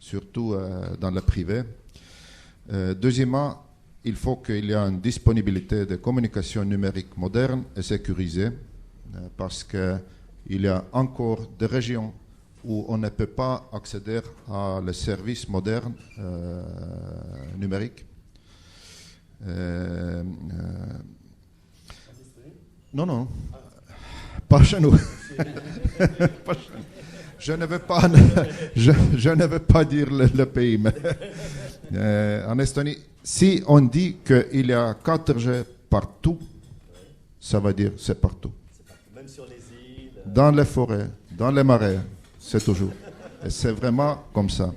surtout dans le privé. Deuxièmement, il faut qu'il y ait une disponibilité de communication numérique moderne et sécurisée, parce qu'il y a encore des régions où on ne peut pas accéder à les services modernes numériques. Non, pas chez nous. Je ne veux pas dire le pays, mais en Estonie, si on dit qu'il y a 4G partout, ça veut dire c'est partout. Même sur les îles. Dans les forêts, dans les marais, c'est toujours. Et c'est vraiment comme ça.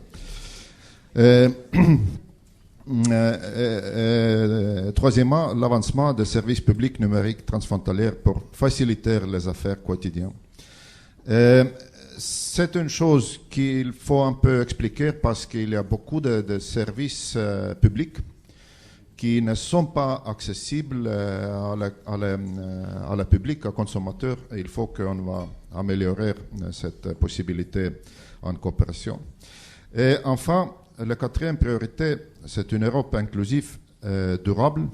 Troisièmement, l'avancement des services publics numériques transfrontaliers pour faciliter les affaires quotidiennes. C'est une chose qu'il faut un peu expliquer parce qu'il y a beaucoup de services publics qui ne sont pas accessibles à la public, aux consommateurs. Il faut qu'on va améliorer cette possibilité en coopération. Et enfin, la quatrième priorité, c'est une Europe inclusive, durable.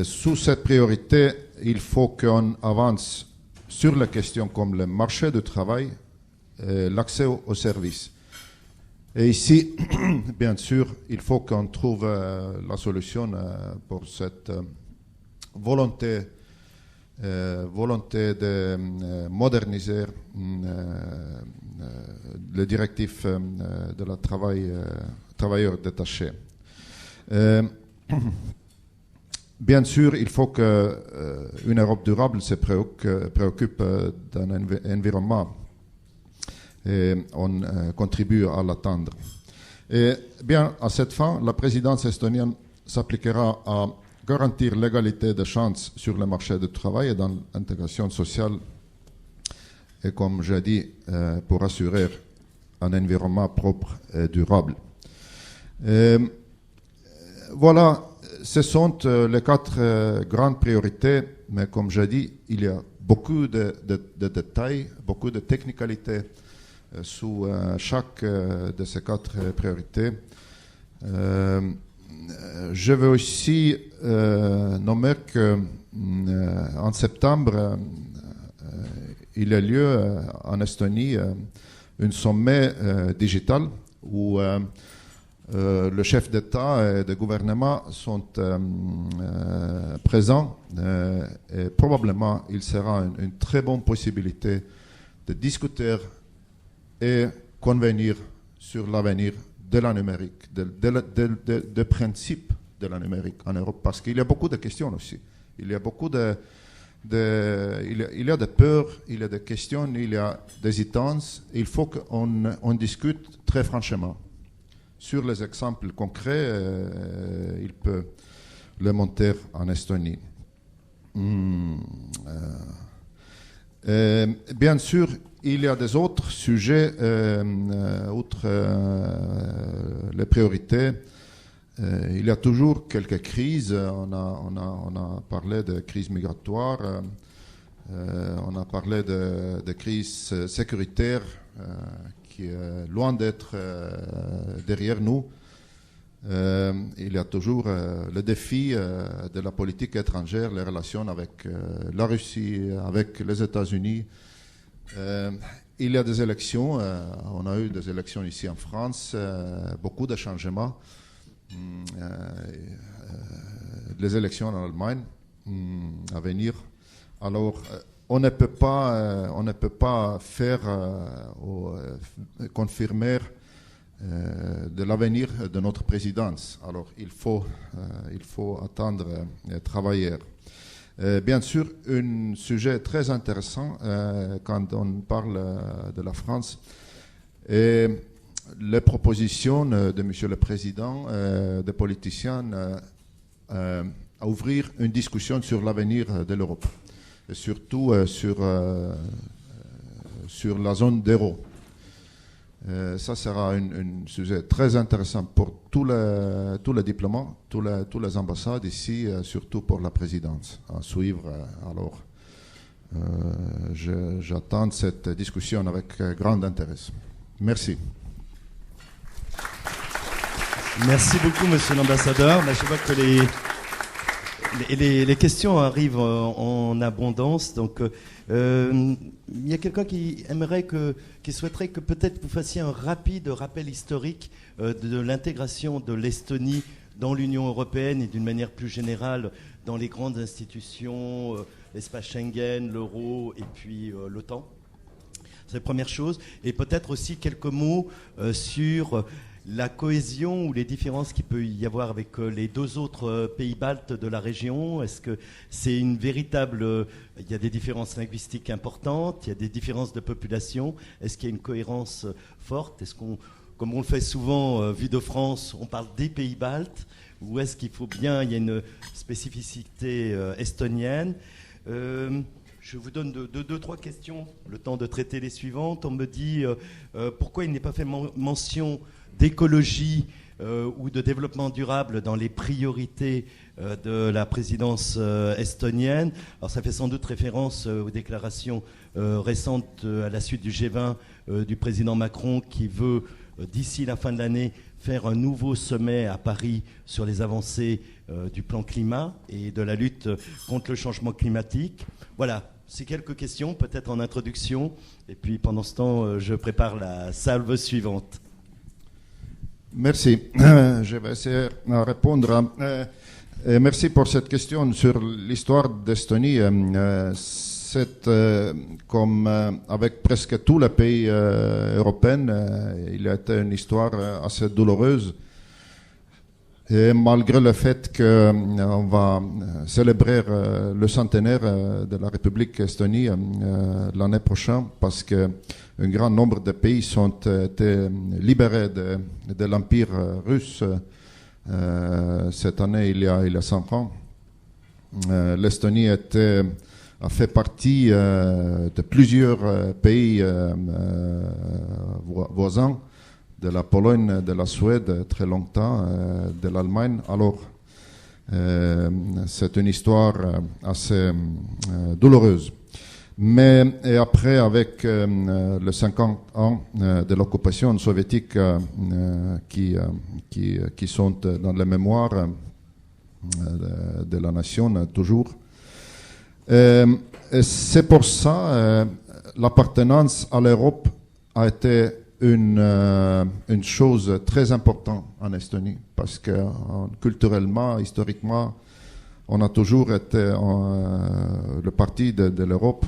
Sous cette priorité, il faut qu'on avance sur les questions comme le marché du travail et l'accès aux services. Et ici, bien sûr, il faut qu'on trouve la solution pour cette volonté de moderniser le directif de la travailleurs détachés. bien sûr, il faut qu'une Europe durable se préoccupe d'un environnement et on contribue à l'atteindre. Et bien, à cette fin, la présidence estonienne s'appliquera à garantir l'égalité des chances sur le marché du travail et dans l'intégration sociale et, comme j'ai dit, pour assurer un environnement propre et durable. Voilà, ce sont les 4 grandes priorités, mais comme j'ai dit, il y a beaucoup de détails, beaucoup de technicalités sous chaque de ces 4 priorités. Je veux aussi nommer qu'en septembre, il y a lieu en Estonie un sommet digital où le chef d'État et de gouvernement sont présents et probablement il sera une très bonne possibilité de discuter et convenir sur l'avenir de la numérique, des principes de la numérique en Europe, parce qu'il y a beaucoup de questions aussi. Il y a beaucoup il y a des peurs, il y a des questions, il y a des hésitances. Il faut qu'on discute très franchement. Sur les exemples concrets, il peut le monter en Estonie. Bien sûr, il y a des autres sujets, outre les priorités. Il y a toujours quelques crises. On a parlé de crise migratoire, on a parlé de crise sécuritaire qui est loin d'être derrière nous. Il y a toujours le défi de la politique étrangère, les relations avec la Russie, avec les États-Unis. Il y a des élections, on a eu des élections ici en France, beaucoup de changements. Les élections en Allemagne à venir. Alors, on ne peut pas faire confirmer de l'avenir de notre présidence. Alors, il faut attendre et travailler. Bien sûr, un sujet très intéressant quand on parle de la France est les propositions de M. le Président, des politiciens, à ouvrir une discussion sur l'avenir de l'Europe, et surtout sur la zone d'euro. Ça sera un sujet très intéressant pour tous les diplomates, tous les ambassades ici, surtout pour la présidence, à suivre. Alors, j'attends cette discussion avec grand intérêt. Merci. Merci beaucoup, monsieur l'ambassadeur. Je vois que les questions arrivent en abondance. Donc, il y a quelqu'un qui souhaiterait que peut-être vous fassiez un rapide rappel historique de l'intégration de l'Estonie dans l'Union européenne et d'une manière plus générale dans les grandes institutions, l'espace Schengen, l'euro et puis l'OTAN. C'est la première chose. Et peut-être aussi quelques mots sur la cohésion ou les différences qu'il peut y avoir avec les 2 autres pays baltes de la région. Est-ce que c'est une véritable... il y a des différences linguistiques importantes, il y a des différences de population. Est-ce qu'il y a une cohérence forte? Est-ce qu'on, comme on le fait souvent, vu de France, on parle des pays baltes? Ou est-ce qu'il faut bien... Il y a une spécificité estonienne. Je vous donne 2-3 questions, le temps de traiter les suivantes. On me dit pourquoi il n'est pas fait mention d'écologie ou de développement durable dans les priorités de la présidence estonienne. Alors ça fait sans doute référence aux déclarations récentes à la suite du G20 du président Macron qui veut, d'ici la fin de l'année, faire un nouveau sommet à Paris sur les avancées du plan climat et de la lutte contre le changement climatique. Voilà, c'est quelques questions, peut-être en introduction. Et puis pendant ce temps, je prépare la salve suivante. Merci. Je vais essayer de répondre. Merci pour cette question sur l'histoire d'Estonie. C'est comme avec presque tous les pays européens, il a été une histoire assez douloureuse. Et malgré le fait qu'on va célébrer le centenaire de la République Estonie l'année prochaine, parce qu'un grand nombre de pays sont été libérés de l'Empire russe cette année, il y a 5 ans. L'Estonie a fait partie de plusieurs pays voisins, de la Pologne, de la Suède, très longtemps, de l'Allemagne. Alors, c'est une histoire assez douloureuse. Mais et après, avec les 50 ans de l'occupation soviétique qui sont dans la mémoire de la nation toujours, et c'est pour ça l'appartenance à l'Europe a été une chose très importante en Estonie, parce que culturellement, historiquement, on a toujours été le parti de l'Europe.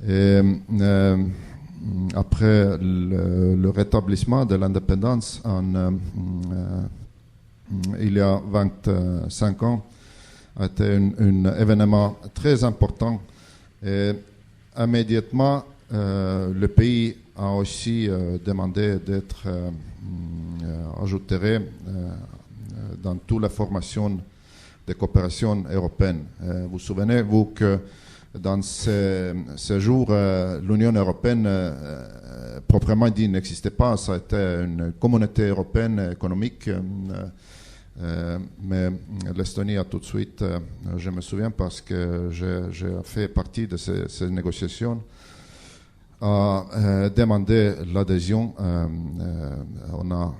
Et après le rétablissement de l'indépendance il y a 25 ans, a été un événement très important. Et immédiatement, le pays a aussi demandé d'être ajouté dans toutes les formations de coopération européenne. Vous vous souvenez, vous, que dans ces jours, l'Union européenne, proprement dit, n'existait pas. Ça a été une communauté européenne économique. Mais l'Estonie a tout de suite, je me souviens parce que j'ai fait partie de ces négociations, a demandé l'adhésion. On a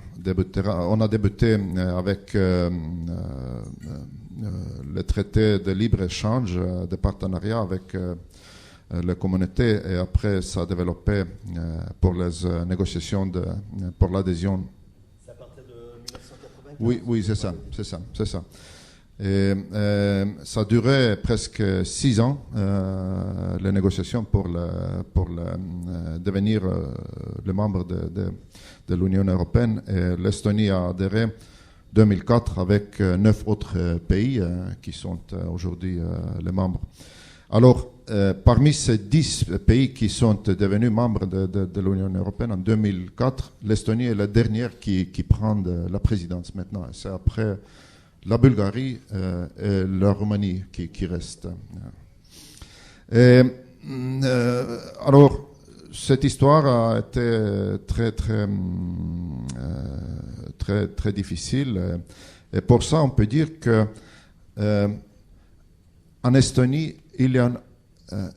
débuté avec le traité de libre-échange, de partenariat avec la communauté, et après ça a développé pour les négociations pour l'adhésion. Ça partait de 1995 ? Oui, c'est ça. Et ça a duré presque 6 ans, les négociations pour devenir le membre de l'Union européenne. Et l'Estonie a adhéré en 2004 avec 9 autres pays qui sont aujourd'hui les membres. Alors, parmi ces 10 pays qui sont devenus membres de l'Union européenne en 2004, l'Estonie est la dernière qui prend la présidence maintenant. C'est après la Bulgarie et la Roumanie qui restent. Alors, cette histoire a été très difficile. Et pour ça, on peut dire que en Estonie, il y a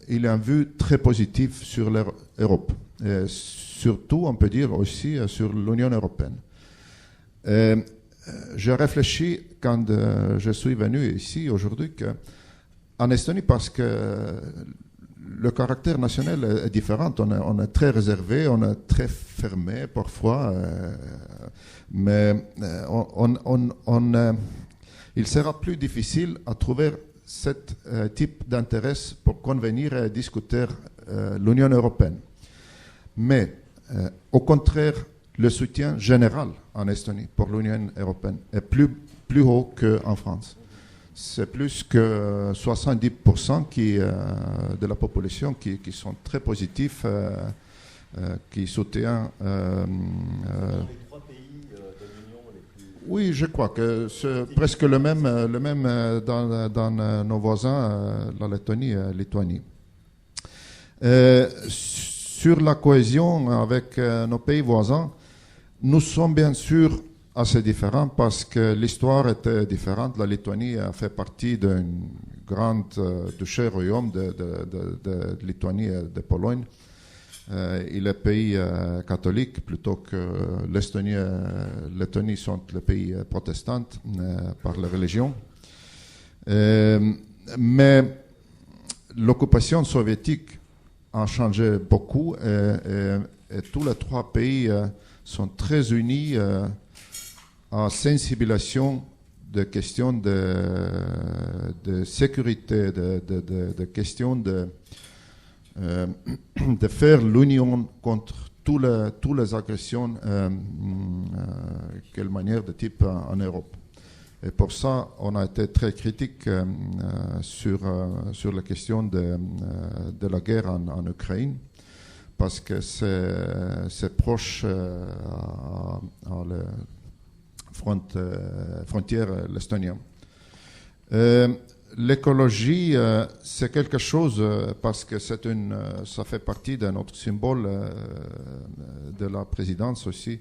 une vue très positive sur l'Europe. Et surtout, on peut dire aussi sur l'Union européenne. J'ai réfléchi quand je suis venu ici aujourd'hui qu'en Estonie, parce que le caractère national est différent, on est très réservé, on est très fermé parfois, mais il sera plus difficile à trouver ce type d'intérêt pour convenir et discuter l'Union européenne. Mais au contraire, le soutien général en Estonie pour l'Union européenne est plus haut qu'en France. C'est plus que 70% de la population qui sont très positifs, qui soutiennent. Les 3 pays de l'Union les plus... Oui, je crois que c'est presque le même dans nos voisins, la Lettonie et la Lituanie. Sur la cohésion avec nos pays voisins, nous sommes bien sûr assez différents parce que l'histoire était différente. La Lituanie a fait partie d'un grand duché royaume de Lituanie et de Pologne. Il est pays catholique plutôt que l'Estonie. Lettonie sont les pays protestants par la religion. Mais l'occupation soviétique a changé beaucoup et tous les 3 pays sont très unis en sensibilisation de questions de sécurité, de questions de faire l'union contre toutes les agressions, quelle manière de type en Europe. Et pour ça, on a été très critique sur la question de la guerre en Ukraine, parce que c'est proche à la frontière estonienne. L'écologie, c'est quelque chose parce que ça fait partie de notre symbole de la présidence aussi.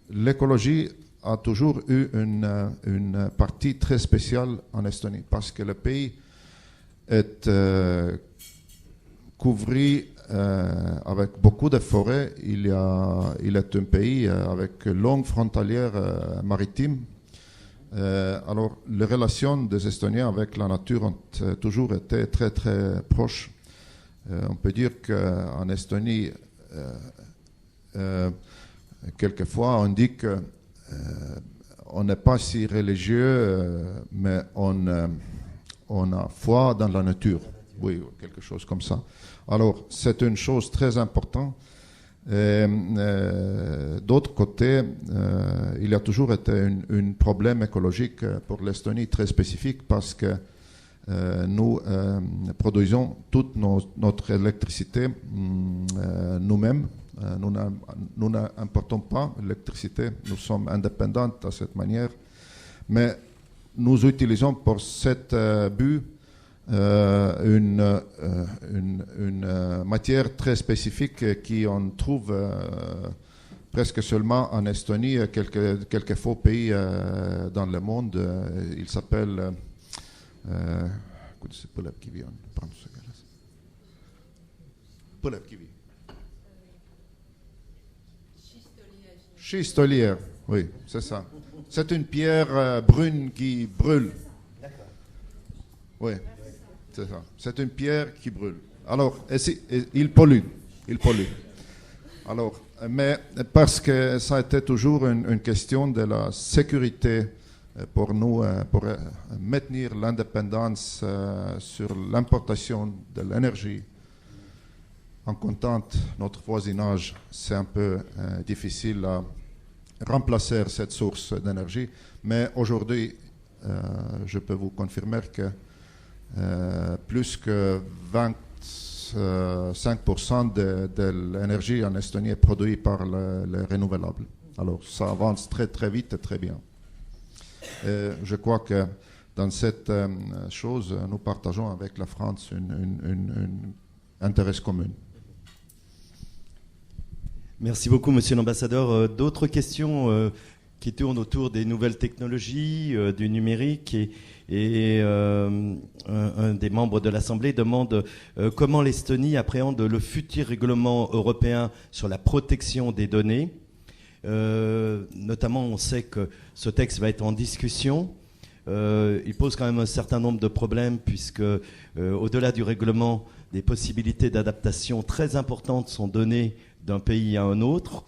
L'écologie a toujours eu une partie très spéciale en Estonie parce que le pays est couvert avec beaucoup de forêts. Il est un pays avec une longue frontalière maritime. Alors, les relations des Estoniens avec la nature ont toujours été très très proches. On peut dire qu'en Estonie, quelquefois on dit que on n'est pas si religieux, mais on a foi dans la nature. Oui, quelque chose comme ça. Alors, c'est une chose très importante. D'autre côté, il y a toujours été un problème écologique pour l'Estonie très spécifique parce que nous produisons toute notre électricité nous-mêmes. Nous n'importons pas l'électricité, nous sommes indépendants de cette manière, mais nous utilisons pour cet but une matière très spécifique qu'on trouve presque seulement en Estonie, quelques faux pays dans le monde. Il s'appelle schistolière. Oui, c'est ça. C'est une pierre brune qui brûle. Oui. C'est ça. C'est une pierre qui brûle. Alors, il pollue. Alors, mais parce que ça a été toujours une question de la sécurité pour nous, pour maintenir l'indépendance sur l'importation de l'énergie. En comptant notre voisinage, c'est un peu difficile à remplacer cette source d'énergie. Mais aujourd'hui, je peux vous confirmer que plus que 25% de l'énergie en Estonie est produite par les renouvelables. Alors, ça avance très, très vite et très bien. Je crois que dans cette chose, nous partageons avec la France un intérêt commun. Merci beaucoup, Monsieur l'ambassadeur. D'autres questions qui tournent autour des nouvelles technologies, du numérique et un des membres de l'Assemblée demande comment l'Estonie appréhende le futur règlement européen sur la protection des données. Notamment, on sait que ce texte va être en discussion. Il pose quand même un certain nombre de problèmes puisque, au-delà du règlement, des possibilités d'adaptation très importantes sont données d'un pays à un autre.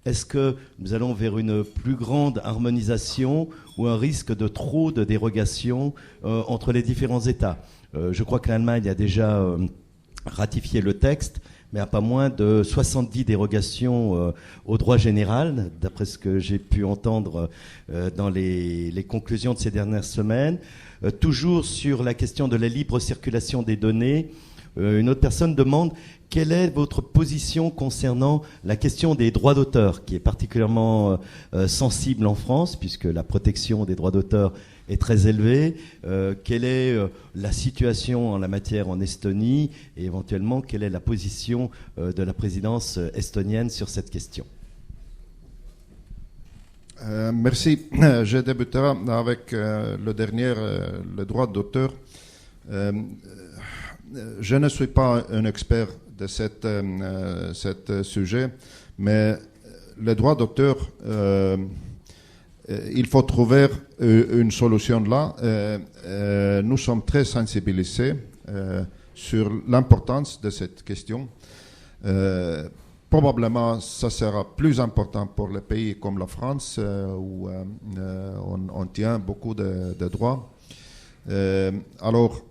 Est-ce que nous allons vers une plus grande harmonisation ou un risque de trop de dérogations entre les différents États ? Je crois que l'Allemagne a déjà ratifié le texte, mais a pas moins de 70 dérogations au droit général, d'après ce que j'ai pu entendre dans les conclusions de ces dernières semaines. Toujours sur la question de la libre circulation des données, une autre personne demande quelle est votre position concernant la question des droits d'auteur, qui est particulièrement sensible en France, puisque la protection des droits d'auteur est très élevée. Quelle est la situation en la matière en Estonie et éventuellement quelle est la position de la présidence estonienne sur cette question ? Merci. Je débuterai avec le dernier, le droit d'auteur. Je ne suis pas un expert de cet sujet, mais le droit d'auteur, il faut trouver une solution là. Nous sommes très sensibilisés sur l'importance de cette question. Probablement, ça sera plus important pour les pays comme la France, où on tient beaucoup de droits. Alors,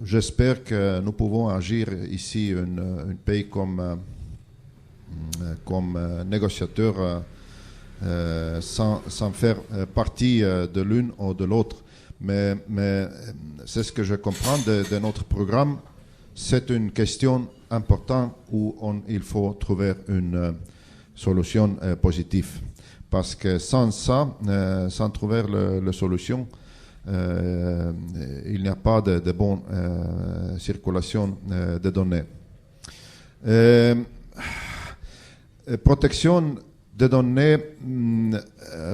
j'espère que nous pouvons agir ici, un pays comme négociateur sans faire partie de l'une ou de l'autre. Mais c'est ce que je comprends de notre programme. C'est une question importante où il faut trouver une solution positive. Parce que sans ça, sans trouver la solution, il n'y a pas de bonne circulation de données. Protection des données,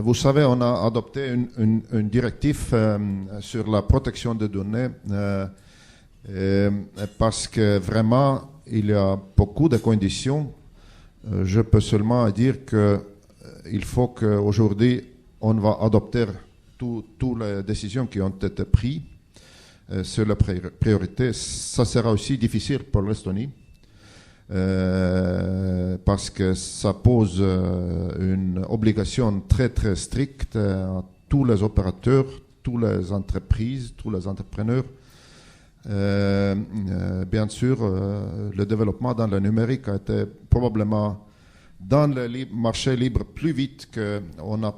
vous savez, on a adopté une directive sur la protection des données parce que vraiment, il y a beaucoup de conditions. Je peux seulement dire qu'il faut qu'aujourd'hui, on va adopter toutes les décisions qui ont été prises sur la priorité. Ça sera aussi difficile pour l'Estonie. Parce que ça pose une obligation très très stricte à tous les opérateurs, toutes les entreprises, tous les entrepreneurs. Bien sûr, le développement dans le numérique a été probablement dans le marché libre plus vite qu'on a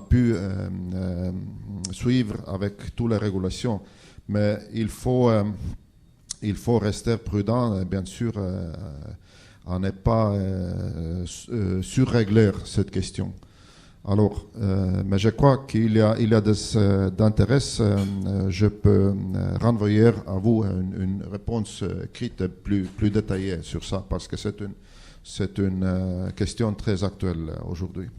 pu suivre avec toutes les régulations. Mais il faut rester prudent, bien sûr, à ne pas surrégler cette question. Alors, mais je crois qu'il y a des intérêts. Je peux renvoyer à vous une réponse écrite plus détaillée sur ça, parce que c'est une question très actuelle aujourd'hui.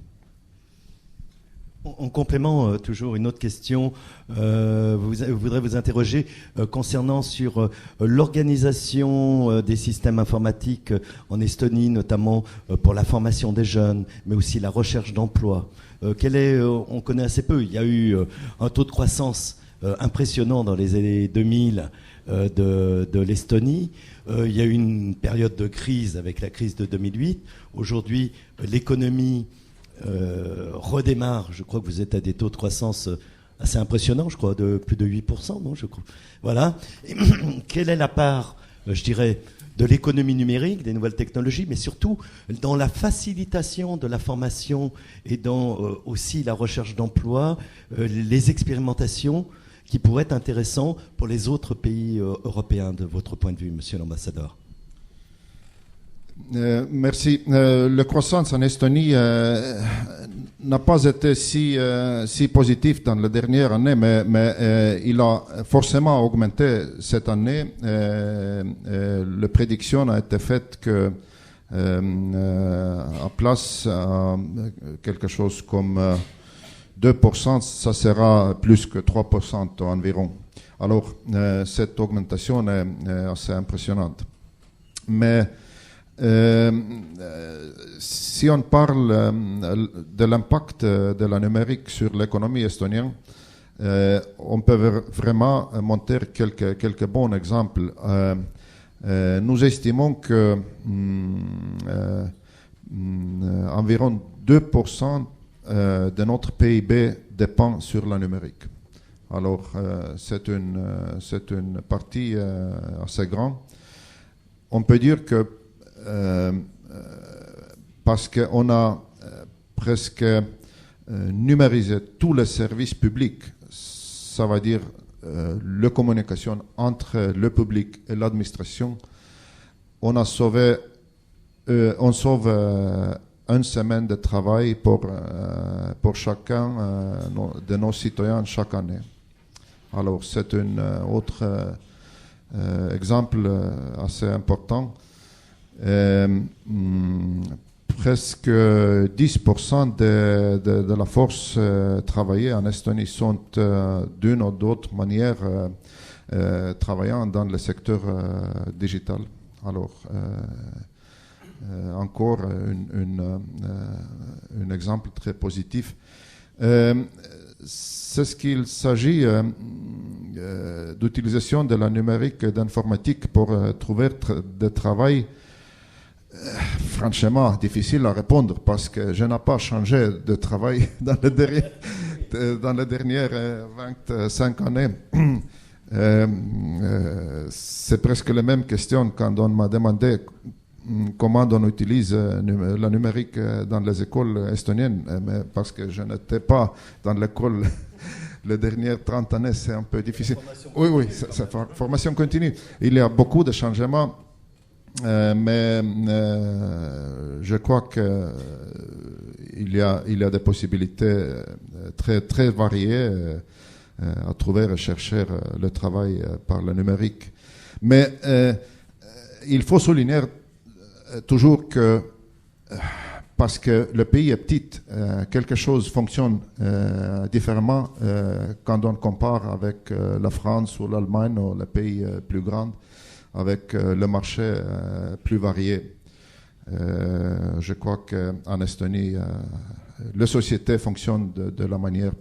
En complément, toujours une autre question. Je voudrais vous interroger concernant sur l'organisation des systèmes informatiques en Estonie, notamment pour la formation des jeunes, mais aussi la recherche d'emploi. On connaît assez peu. Il y a eu un taux de croissance impressionnant dans les années 2000 de l'Estonie. Il y a eu une période de crise avec la crise de 2008. Aujourd'hui, l'économie redémarre. Je crois que vous êtes à des taux de croissance assez impressionnants, je crois, de plus de 8%, non, je crois. Voilà. Et quelle est la part, je dirais, de l'économie numérique, des nouvelles technologies, mais surtout dans la facilitation de la formation et dans aussi la recherche d'emploi, les expérimentations qui pourraient être intéressantes pour les autres pays européens, de votre point de vue, monsieur l'ambassadeur? Merci. La croissance en Estonie n'a pas été si positif dans la dernière année, mais il a forcément augmenté cette année. La prédiction a été faite que à place à quelque chose comme 2%, ça sera plus que 3% environ. Alors, cette augmentation est assez impressionnante. Mais si on parle de l'impact de la numérique sur l'économie estonienne, on peut vraiment montrer quelques bons exemples. Nous estimons que environ 2% de notre PIB dépend sur la numérique. Alors, c'est une partie assez grande. On peut dire que parce qu'on a presque numérisé tous les services publics, ça veut dire la communication entre le public et l'administration, on sauve une semaine de travail pour chacun de nos citoyens chaque année. Alors c'est un autre exemple assez important. Presque 10% de la force travaillée en Estonie sont d'une ou d'autre manière travaillant dans le secteur digital. Alors, encore un exemple très positif. C'est ce qu'il s'agit d'utilisation de la numérique et d'informatique pour trouver du travail. Franchement, difficile à répondre parce que je n'ai pas changé de travail dans les dernières 25 années. C'est presque la même question quand on m'a demandé comment on utilise la numérique dans les écoles estoniennes, mais parce que je n'étais pas dans l'école les dernières 30 années, c'est un peu difficile. Oui, c'est formation continue. Il y a beaucoup de changements, mais je crois qu'il y a des possibilités très, très variées à trouver et chercher le travail par le numérique. Mais il faut souligner toujours que parce que le pays est petit, quelque chose fonctionne différemment quand on compare avec la France ou l'Allemagne ou les pays plus grands, avec le marché plus varié. Je crois qu'en Estonie, la société fonctionne de la manière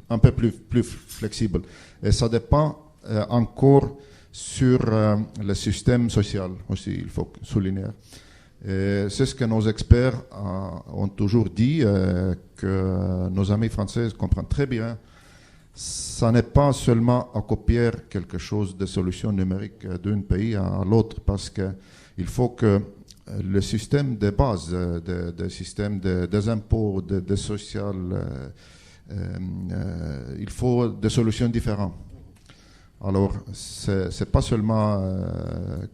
un peu plus flexible. Et ça dépend encore sur le système social aussi, il faut souligner. C'est ce que nos experts ont toujours dit, que nos amis français comprennent très bien. Ça n'est pas seulement à copier quelque chose de solution numérique d'un pays à l'autre, parce qu'il faut que le système de base, le système des impôts, des social, il faut des solutions différentes. Alors, c'est pas seulement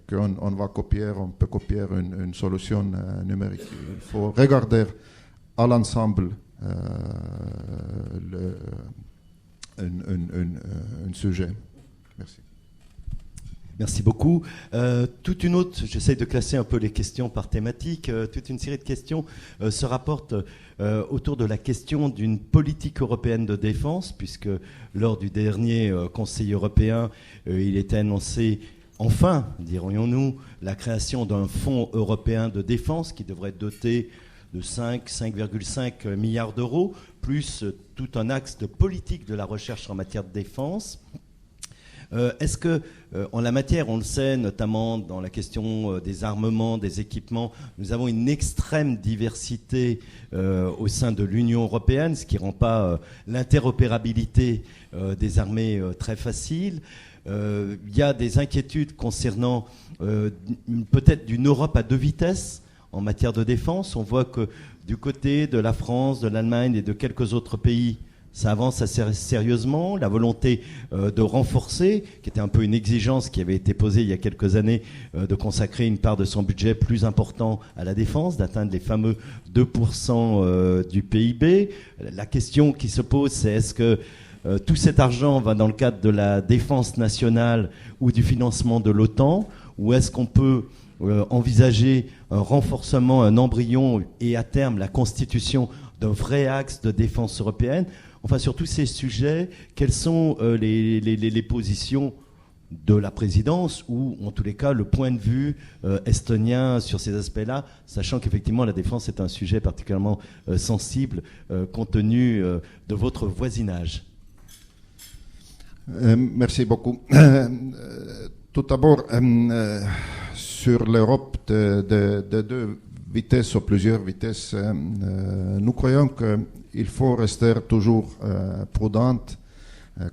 qu'on va copier, on peut copier une solution numérique. Il faut regarder à l'ensemble un sujet. Merci. Merci beaucoup. Toute une autre, j'essaie de classer un peu les questions par thématique, toute une série de questions se rapportent autour de la question d'une politique européenne de défense, puisque lors du dernier Conseil européen, il était annoncé, enfin, dirions-nous, la création d'un fonds européen de défense qui devrait être doté de 5,5 milliards d'euros, plus tout un axe de politique de la recherche en matière de défense. Est-ce que, en la matière, on le sait, notamment dans la question des armements, des équipements, nous avons une extrême diversité au sein de l'Union européenne, ce qui ne rend pas l'interopérabilité des armées très facile. Il y a des inquiétudes concernant peut-être d'une Europe à deux vitesses en matière de défense. On voit que du côté de la France, de l'Allemagne et de quelques autres pays, ça avance assez sérieusement. La volonté de renforcer, qui était un peu une exigence qui avait été posée il y a quelques années, de consacrer une part de son budget plus important à la défense, d'atteindre les fameux 2% du PIB. La question qui se pose, c'est est-ce que tout cet argent va dans le cadre de la défense nationale ou du financement de l'OTAN, ou est-ce qu'on peut envisager un renforcement, un embryon et à terme la constitution d'un vrai axe de défense européenne? Enfin, sur tous ces sujets, quelles sont les positions de la présidence ou, en tous les cas, le point de vue estonien sur ces aspects-là, sachant qu'effectivement, la défense est un sujet particulièrement sensible compte tenu de votre voisinage? Merci beaucoup. Tout d'abord, sur l'Europe de deux vitesses ou plusieurs vitesses, nous croyons qu'il faut rester toujours prudente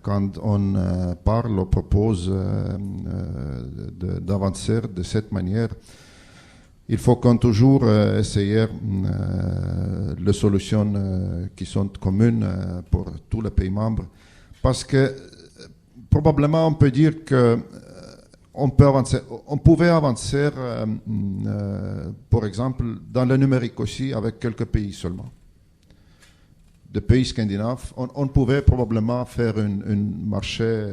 quand on parle ou propose d'avancer de cette manière. Il faut qu'on toujours essayer les solutions qui sont communes pour tous les pays membres, parce que probablement on peut dire que on pouvait avancer, par exemple, dans le numérique aussi, avec quelques pays seulement. Des pays scandinaves, on pouvait probablement faire un marché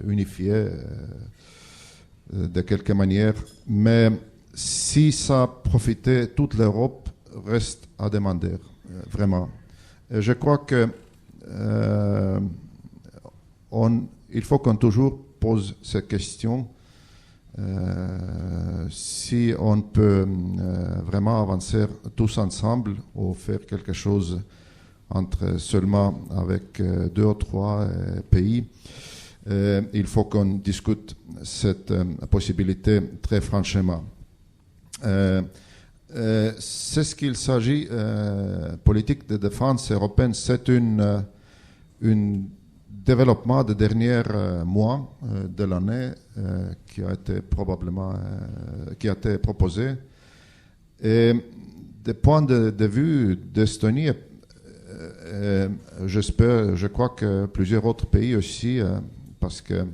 unifié de quelque manière, mais si ça profitait toute l'Europe, reste à demander, vraiment. Et je crois que il faut qu'on toujours pose ces questions. Si on peut vraiment avancer tous ensemble ou faire quelque chose entre seulement avec 2 ou 3 pays, il faut qu'on discute cette possibilité très franchement. C'est ce qu'il s'agit, politique de défense européenne, c'est une développement des derniers mois de l'année qui a été proposé Et des points de vue d'Estonie, je crois que plusieurs autres pays aussi, parce que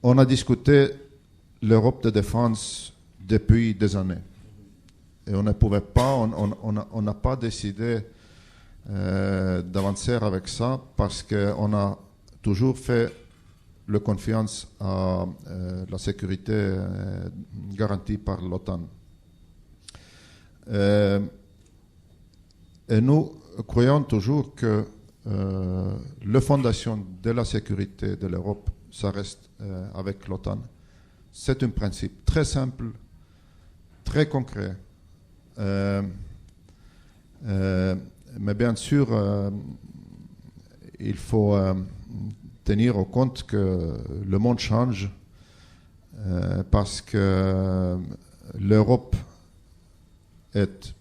on a discuté l'Europe de défense depuis des années. Et on ne pouvait pas, on n'a pas décidé d'avancer avec ça parce qu'on a toujours fait la confiance à la sécurité garantie par l'OTAN. Et nous croyons toujours que la fondation de la sécurité de l'Europe, ça reste avec l'OTAN. C'est un principe très simple, très concret. Mais bien sûr, il faut tenir au compte que le monde change parce que l'Europe est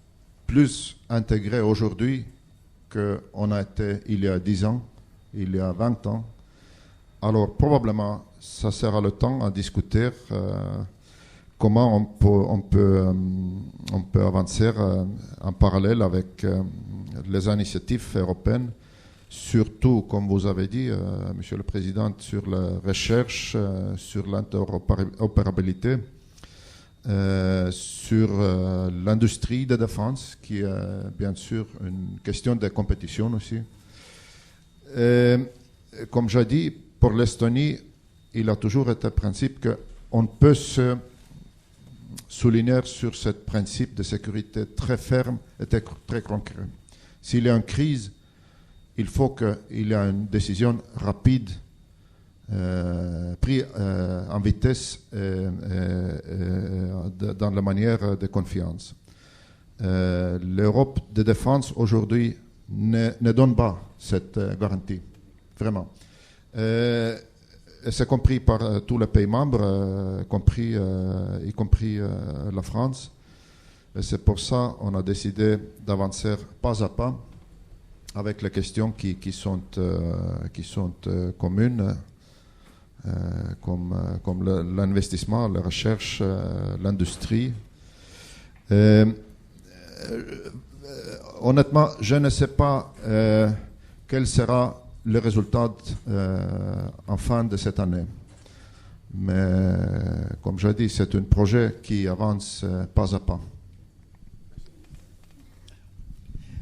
plus intégrée aujourd'hui qu'on a été il y a 10 ans, il y a 20 ans. Alors probablement, ça sera le temps à discuter comment on peut avancer en parallèle avec les initiatives européennes, surtout, comme vous avez dit, Monsieur le Président, sur la recherche, sur l'interopérabilité, sur l'industrie de défense, qui est bien sûr une question de compétition aussi. Et, comme j'ai dit, pour l'Estonie, il a toujours été principe qu'on peut se souligner sur ce principe de sécurité très ferme et très concret. S'il y a une crise, il faut qu'il y ait une décision rapide, prise en vitesse dans la manière de confiance. L'Europe de défense aujourd'hui ne donne pas cette garantie, vraiment. C'est compris par tous les pays membres, y compris la France. Et c'est pour ça qu'on a décidé d'avancer pas à pas avec les questions qui sont communes, comme l'investissement, la recherche, l'industrie. Honnêtement, je ne sais pas quel sera le résultat en fin de cette année. Mais comme je dis, c'est un projet qui avance pas à pas.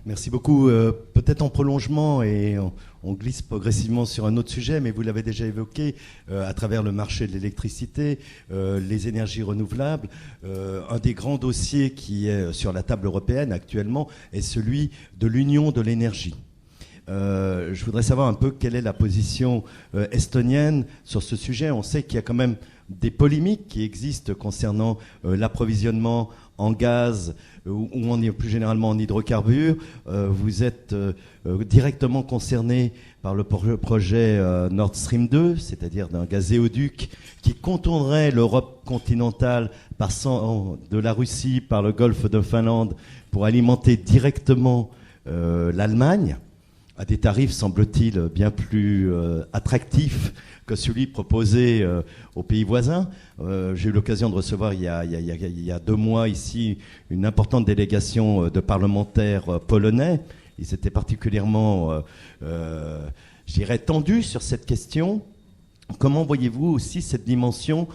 Merci beaucoup. Peut-être en prolongement, et on glisse progressivement sur un autre sujet, mais vous l'avez déjà évoqué, à travers le marché de l'électricité, les énergies renouvelables. Un des grands dossiers qui est sur la table européenne actuellement est celui de l'Union de l'énergie. Je voudrais savoir un peu quelle est la position estonienne sur ce sujet. On sait qu'il y a quand même des polémiques qui existent concernant l'approvisionnement en gaz ou plus généralement en hydrocarbures. Vous êtes directement concerné par le projet Nord Stream 2, c'est-à-dire d'un gazéoduc qui contournerait l'Europe continentale passant de la Russie par le golfe de Finlande pour alimenter directement l'Allemagne, à des tarifs, semble-t-il, bien plus attractifs que celui proposé aux pays voisins. J'ai eu l'occasion de recevoir il y a 2 mois ici une importante délégation de parlementaires polonais. Ils étaient particulièrement, je dirais, tendus sur cette question. Comment voyez-vous aussi cette dimension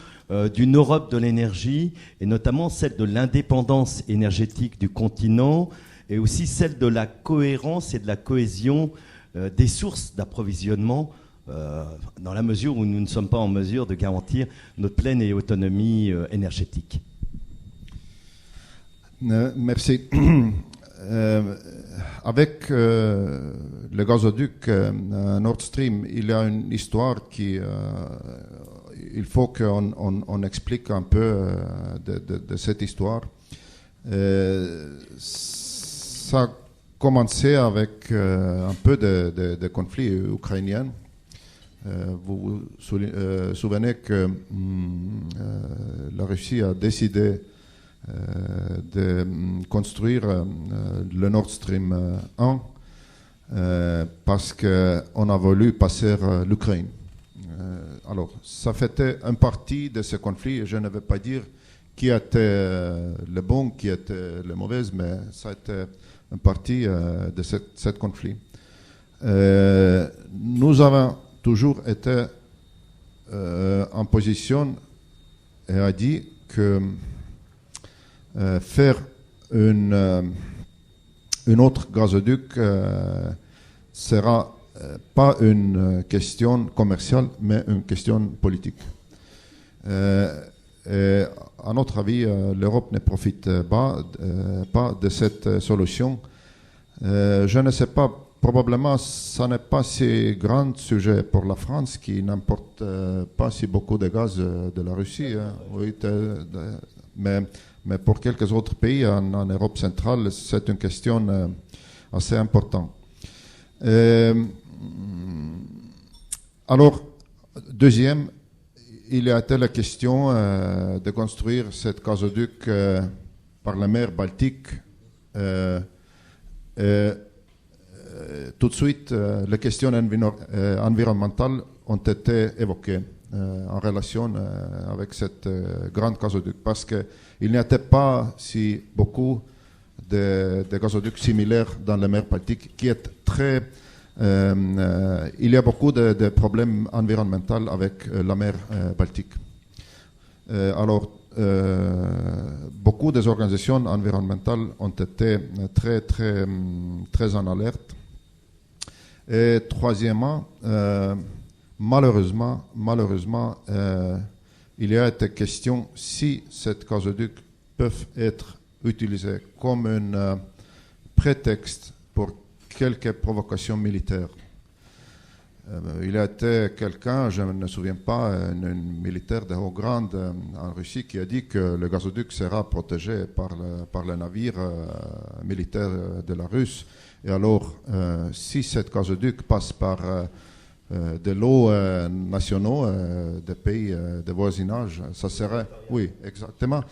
d'une Europe de l'énergie, et notamment celle de l'indépendance énergétique du continent, et aussi celle de la cohérence et de la cohésion des sources d'approvisionnement, dans la mesure où nous ne sommes pas en mesure de garantir notre pleine autonomie énergétique? Merci. Avec le gazoduc Nord Stream, il y a une histoire qui... il faut qu'on explique un peu de cette histoire. Ça a commencé avec un peu de conflit ukrainien. Vous vous souvenez que la Russie a décidé de construire le Nord Stream 1 parce qu'on a voulu passer l'Ukraine. Alors, ça fait une partie de ce conflit, et je ne veux pas dire qui était le bon, qui était le mauvais, mais ça a été une partie de ce conflit. Nous avons toujours été en position et a dit que faire un autre gazoduc sera pas une question commerciale, mais une question politique. Et à notre avis, l'Europe ne profite pas de cette solution. Je ne sais pas, probablement, ce n'est pas si grand sujet pour la France qui n'importe pas si beaucoup de gaz de la Russie. Hein. Oui, mais pour quelques autres pays en Europe centrale, c'est une question assez importante. Alors, deuxième, il y a été la question de construire cet gazoduc par la mer Baltique. Tout de suite, les questions environnementales ont été évoquées en relation avec cette grande gazoduc, parce qu'il n'y avait pas si beaucoup de gazoducs similaires dans la mer Baltique, qui est très... il y a beaucoup de problèmes environnementaux avec la mer Baltique. Alors, beaucoup des organisations environnementales ont été très en alerte. Et troisièmement, malheureusement, il y a été question si cette gazoduc peuvent être utilisés comme un prétexte pour quelques provocations militaires. Il y a été quelqu'un, je ne me souviens pas, un militaire de haut grade en Russie qui a dit que le gazoduc sera protégé par le navire militaire de la Russie. Et alors, si cet gazoduc passe par de l'eau nationaux des pays de voisinage, ça serait, oui, exactement,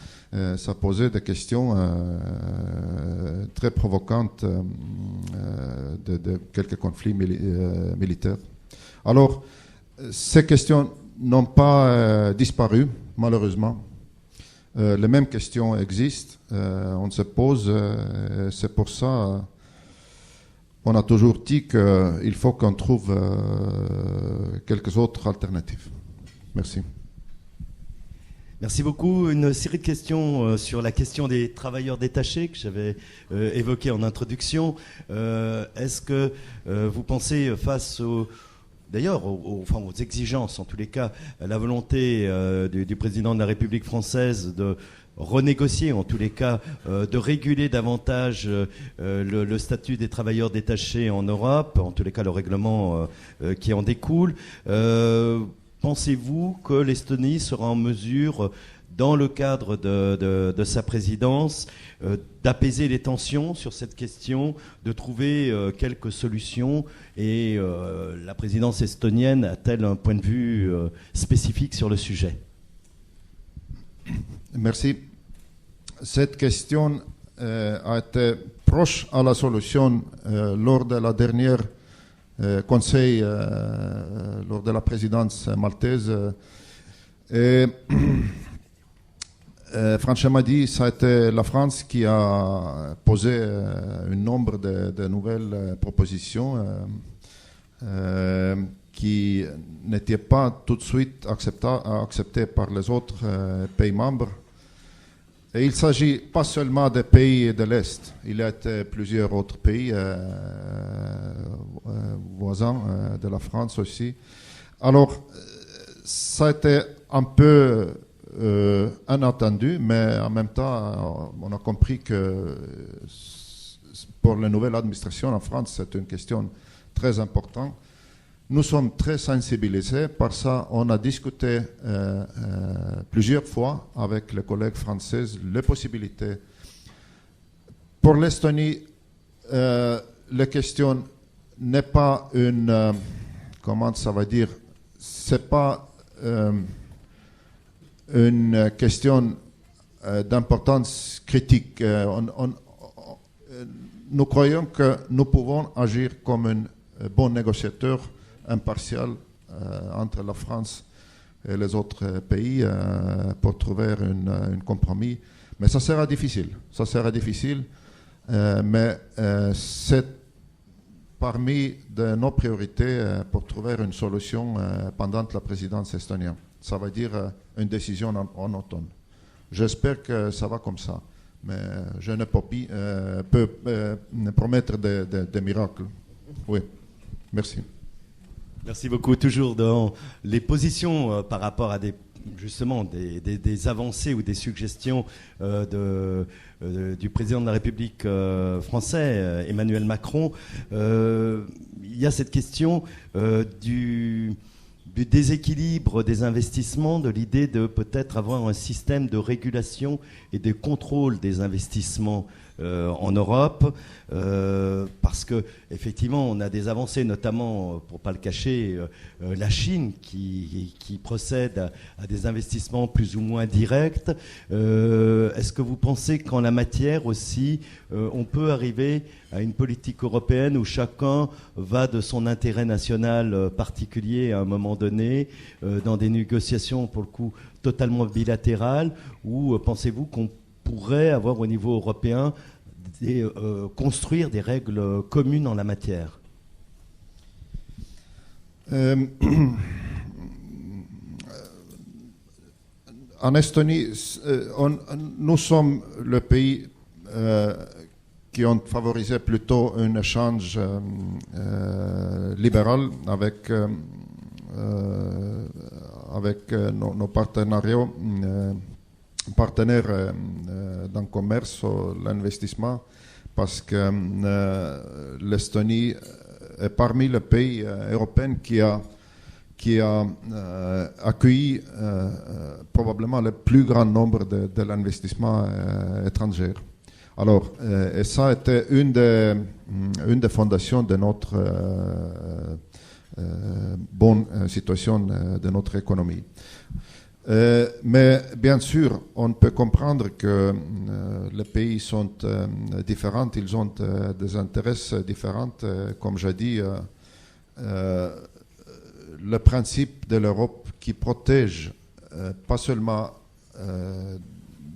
ça posait des questions très provocantes de quelques conflits militaires. Alors, ces questions n'ont pas disparu, malheureusement. Les mêmes questions existent, on se pose, c'est pour ça on a toujours dit qu'il faut qu'on trouve quelques autres alternatives. Merci. Merci beaucoup. Une série de questions sur la question des travailleurs détachés que j'avais évoquée en introduction. Est-ce que vous pensez, face aux exigences, en tous les cas, à la volonté du président de la République française de renégocier, en tous les cas, de réguler davantage le statut des travailleurs détachés en Europe, en tous les cas le règlement qui en découle. Pensez-vous que l'Estonie sera en mesure, dans le cadre de sa présidence, d'apaiser les tensions sur cette question, de trouver quelques solutions, et la présidence estonienne a-t-elle un point de vue spécifique sur le sujet ? Merci. Cette question a été proche à la solution lors de la dernière conseil, lors de la présidence maltaise. Et franchement dit, ça a été la France qui a posé un nombre de nouvelles propositions qui n'étaient pas tout de suite acceptées par les autres pays membres. Et il ne s'agit pas seulement des pays de l'Est, il y a plusieurs autres pays voisins de la France aussi. Alors, ça a été un peu inattendu, mais en même temps, on a compris que pour la nouvelle administration en France, c'est une question très importante. Nous sommes très sensibilisés, par ça on a discuté plusieurs fois avec les collègues français les possibilités. Pour l'Estonie, la question n'est pas une, comment ça va dire, c'est pas une question d'importance critique. Nous croyons que nous pouvons agir comme un bon négociateur impartial entre la France et les autres pays pour trouver un compromis. Mais ça sera difficile. Mais c'est parmi de nos priorités pour trouver une solution pendant la présidence estonienne. Ça veut dire une décision en automne. J'espère que ça va comme ça. Mais je ne peux promettre des miracles. Oui, merci. Merci beaucoup. Toujours dans les positions par rapport à des avancées ou des suggestions du président de la République français, Emmanuel Macron, il y a cette question du déséquilibre des investissements, de l'idée de peut-être avoir un système de régulation et de contrôle des investissements en Europe, parce que effectivement on a des avancées, notamment pour pas le cacher, la Chine qui procède à des investissements plus ou moins directs. Est-ce que vous pensez qu'en la matière aussi on peut arriver à une politique européenne où chacun va de son intérêt national particulier à un moment donné dans des négociations pour le coup totalement bilatérales, ou pensez-vous qu'on pourrait avoir au niveau européen construire des règles communes en la matière? En Estonie, nous sommes le pays qui ont favorisé plutôt un échange libéral avec nos partenariats. Partenaires dans le commerce, l'investissement, parce que l'Estonie est parmi les pays européens qui a accueilli probablement le plus grand nombre de l'investissement étranger. Alors, et ça a été une des fondations de notre bonne situation de notre économie. Mais bien sûr, on peut comprendre que les pays sont différents, ils ont des intérêts différents. Comme j'ai dit, le principe de l'Europe qui protège pas seulement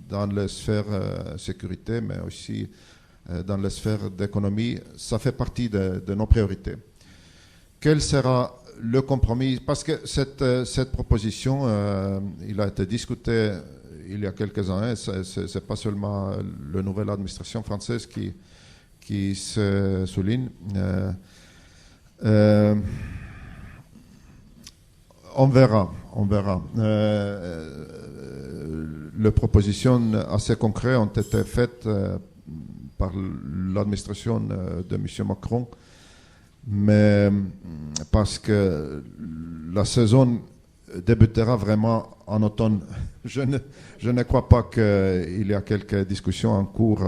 dans les sphères sécurité, mais aussi dans les sphères d'économie, ça fait partie de nos priorités. Quel sera le compromis? Parce que cette proposition, il a été discuté il y a quelques années. C'est pas seulement la nouvelle administration française qui se souligne. On verra. Les propositions assez concrètes ont été faites par l'administration de M. Macron. Mais parce que la saison débutera vraiment en automne, je ne crois pas qu'il y a quelques discussions en cours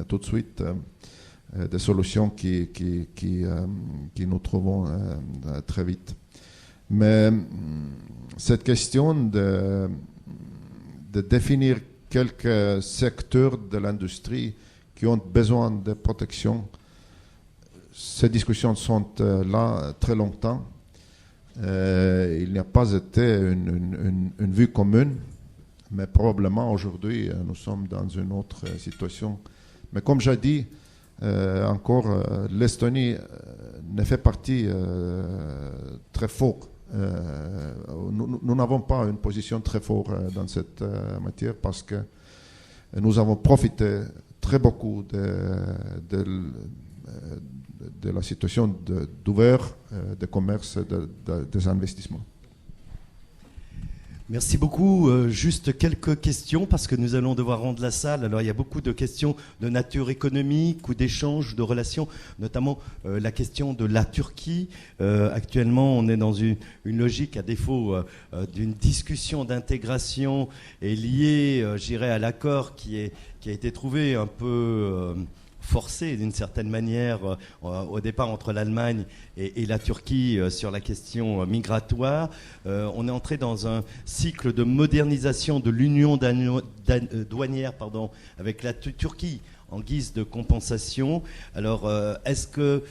tout de suite, des solutions qui nous trouvons très vite. Mais cette question de définir quelques secteurs de l'industrie qui ont besoin de protection, ces discussions sont là très longtemps. Il n'y a pas été une vue commune, mais probablement aujourd'hui, nous sommes dans une autre situation. Mais comme j'ai dit, encore, l'Estonie ne fait partie très fort. Nous n'avons pas une position très forte dans cette matière parce que nous avons profité très beaucoup de la situation d'ouvert de commerce, des investissements. Merci beaucoup. Juste quelques questions parce que nous allons devoir rendre la salle. Alors il y a beaucoup de questions de nature économique ou d'échange, de relations, notamment la question de la Turquie. Actuellement, on est dans une logique, à défaut d'une discussion d'intégration, est liée, je dirais, à l'accord qui a été trouvé un peu forcé d'une certaine manière au départ entre l'Allemagne et la Turquie sur la question migratoire. On est entré dans un cycle de modernisation de l'union douanière avec la Turquie en guise de compensation. Alors, est-ce que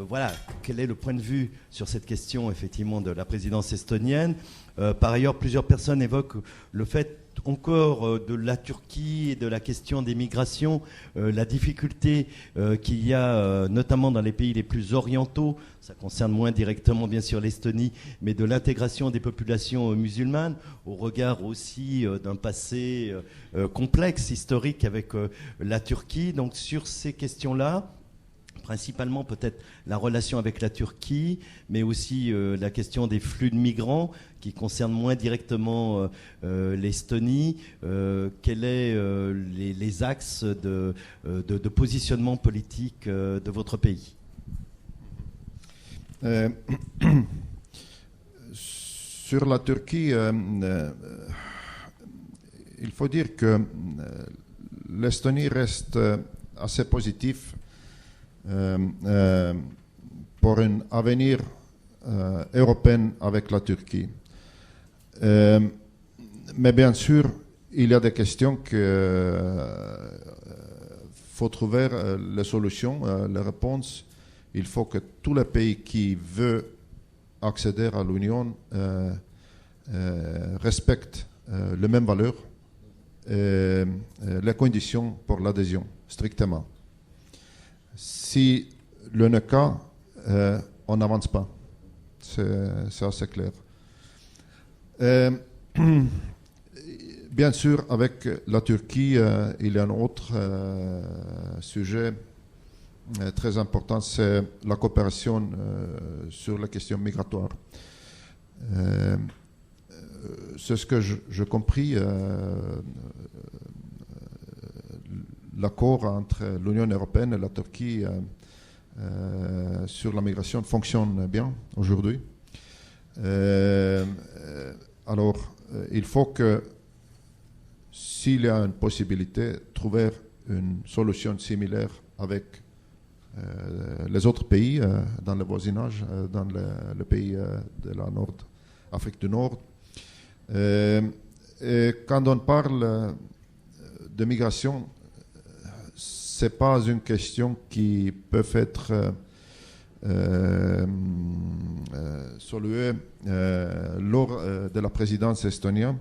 voilà, quel est le point de vue sur cette question, effectivement, de la présidence estonienne. Par ailleurs, plusieurs personnes évoquent le fait encore de la Turquie et de la question des migrations, la difficulté qu'il y a notamment dans les pays les plus orientaux, ça concerne moins directement bien sûr l'Estonie, mais de l'intégration des populations musulmanes, au regard aussi d'un passé complexe, historique avec la Turquie. Donc sur ces questions-là, principalement peut-être la relation avec la Turquie, mais aussi la question des flux de migrants qui concerne moins directement l'Estonie. Quels sont les axes de positionnement politique de votre pays? Sur la Turquie, il faut dire que l'Estonie reste assez positive pour un avenir européen avec la Turquie. Mais bien sûr, il y a des questions qu'il faut trouver les solutions, les réponses. Il faut que tous les pays qui veulent accéder à l'Union respectent les mêmes valeurs et les conditions pour l'adhésion, strictement. Si le n'est cas, on n'avance pas. C'est assez clair. Bien sûr, avec la Turquie, il y a un autre sujet très important, c'est la coopération sur la question migratoire. C'est ce que j'ai compris. L'accord entre l'Union européenne et la Turquie sur la migration fonctionne bien aujourd'hui. Alors, il faut que, s'il y a une possibilité, trouver une solution similaire avec les autres pays dans le voisinage, dans le pays de la Afrique du Nord. Et quand on parle de migration, ce n'est pas une question qui peut être soulevée lors de la présidence estonienne.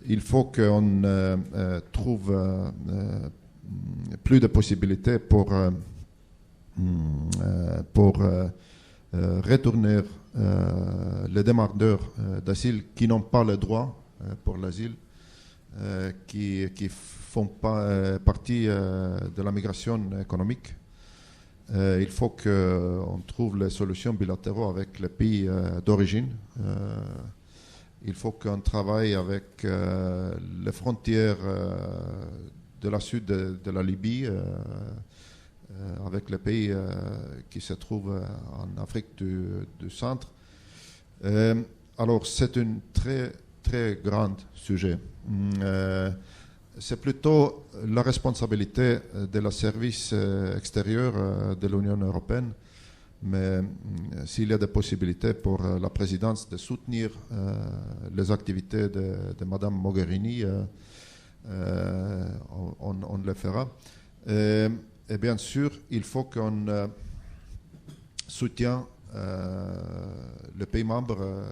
Il faut qu'on trouve plus de possibilités pour retourner les demandeurs d'asile qui n'ont pas le droit pour l'asile, qui font pas partie de la migration économique. Il faut qu'on trouve les solutions bilatérales avec les pays d'origine. Il faut qu'on travaille avec les frontières de la sud de la Libye, avec les pays qui se trouvent en Afrique du centre. Alors, c'est un très, très grand sujet. C'est plutôt la responsabilité de la service extérieur de l'Union européenne, mais s'il y a des possibilités pour la présidence de soutenir les activités de Mme Mogherini, on le fera. Et bien sûr, il faut qu'on soutienne les pays membres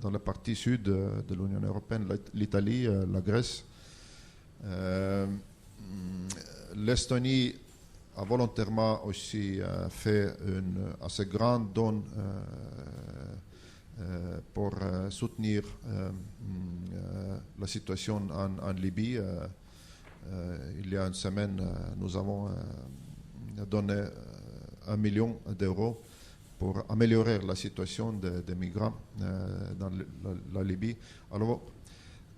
dans la partie sud de l'Union européenne, l'Italie, la Grèce. L'Estonie a volontairement aussi fait une assez grande don pour soutenir la situation en Libye. Il y a une semaine, nous avons donné 1 million d'euros pour améliorer la situation des migrants dans la Libye. Alors,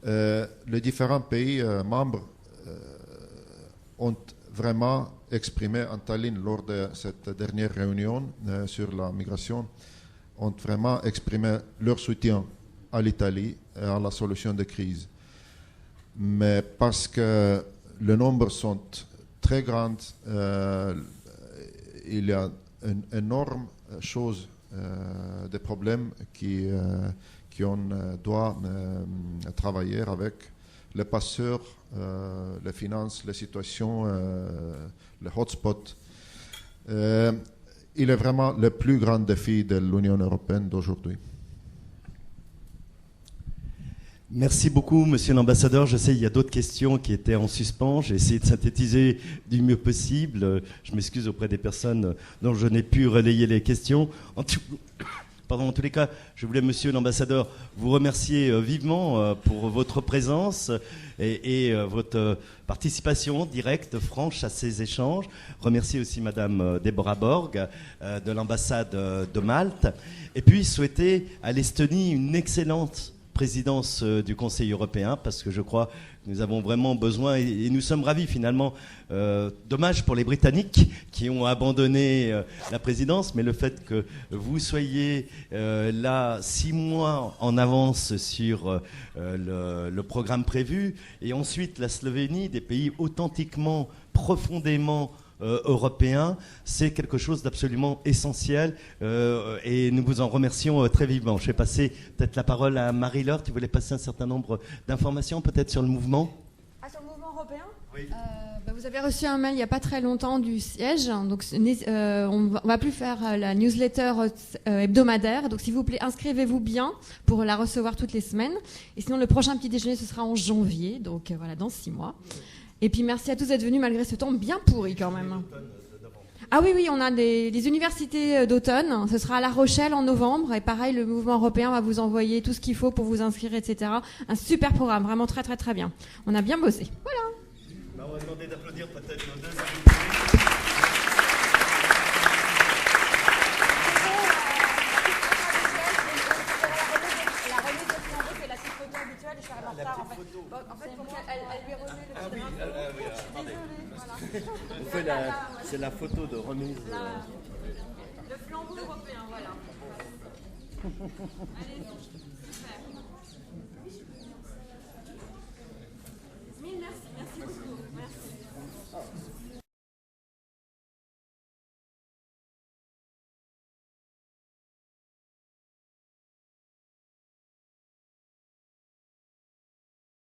les différents pays membres ont vraiment exprimé en Tallinn lors de cette dernière réunion sur la migration, ont vraiment exprimé leur soutien à l'Italie et à la solution de crise. Mais parce que les nombres sont très grands, il y a une énorme chose, des problèmes qu'on doit travailler avec les passeurs, les finances, les situations, les hotspots. il est vraiment le plus grand défi de l'Union européenne d'aujourd'hui. Merci beaucoup, monsieur l'ambassadeur. Je sais qu'il y a d'autres questions qui étaient en suspens. J'ai essayé de synthétiser du mieux possible. Je m'excuse auprès des personnes dont je n'ai pu relayer les questions. En tous les cas, je voulais, monsieur l'ambassadeur, vous remercier vivement pour votre présence et votre participation directe, franche à ces échanges. Remercier aussi madame Deborah Borg de l'ambassade de Malte. Et puis souhaiter à l'Estonie une excellente présidence du Conseil européen, parce que je crois que nous avons vraiment besoin, et nous sommes ravis finalement. Dommage pour les Britanniques qui ont abandonné la présidence, mais le fait que vous soyez là 6 mois en avance sur le programme prévu, et ensuite la Slovénie, des pays authentiquement, profondément européen, c'est quelque chose d'absolument essentiel et nous vous en remercions très vivement. Je vais passer peut-être la parole à Marie-Laure. Tu voulais passer un certain nombre d'informations peut-être sur le mouvement ? Sur le mouvement européen ? Oui. Vous avez reçu un mail il n'y a pas très longtemps du siège, donc on va plus faire la newsletter hebdomadaire, donc s'il vous plaît inscrivez-vous bien pour la recevoir toutes les semaines, et sinon le prochain petit déjeuner ce sera en janvier, donc voilà, dans 6 mois. Et puis merci à tous d'être venus malgré ce temps bien pourri quand même. Ah oui, on a les universités d'automne. Ce sera à La Rochelle en novembre. Et pareil, le mouvement européen va vous envoyer tout ce qu'il faut pour vous inscrire, etc. Un super programme, vraiment très très très bien. On a bien bossé. Voilà. On va demander d'applaudir peut-être nos deux invités. C'est la photo de remise. Le flambeau européen, voilà. Allez, super.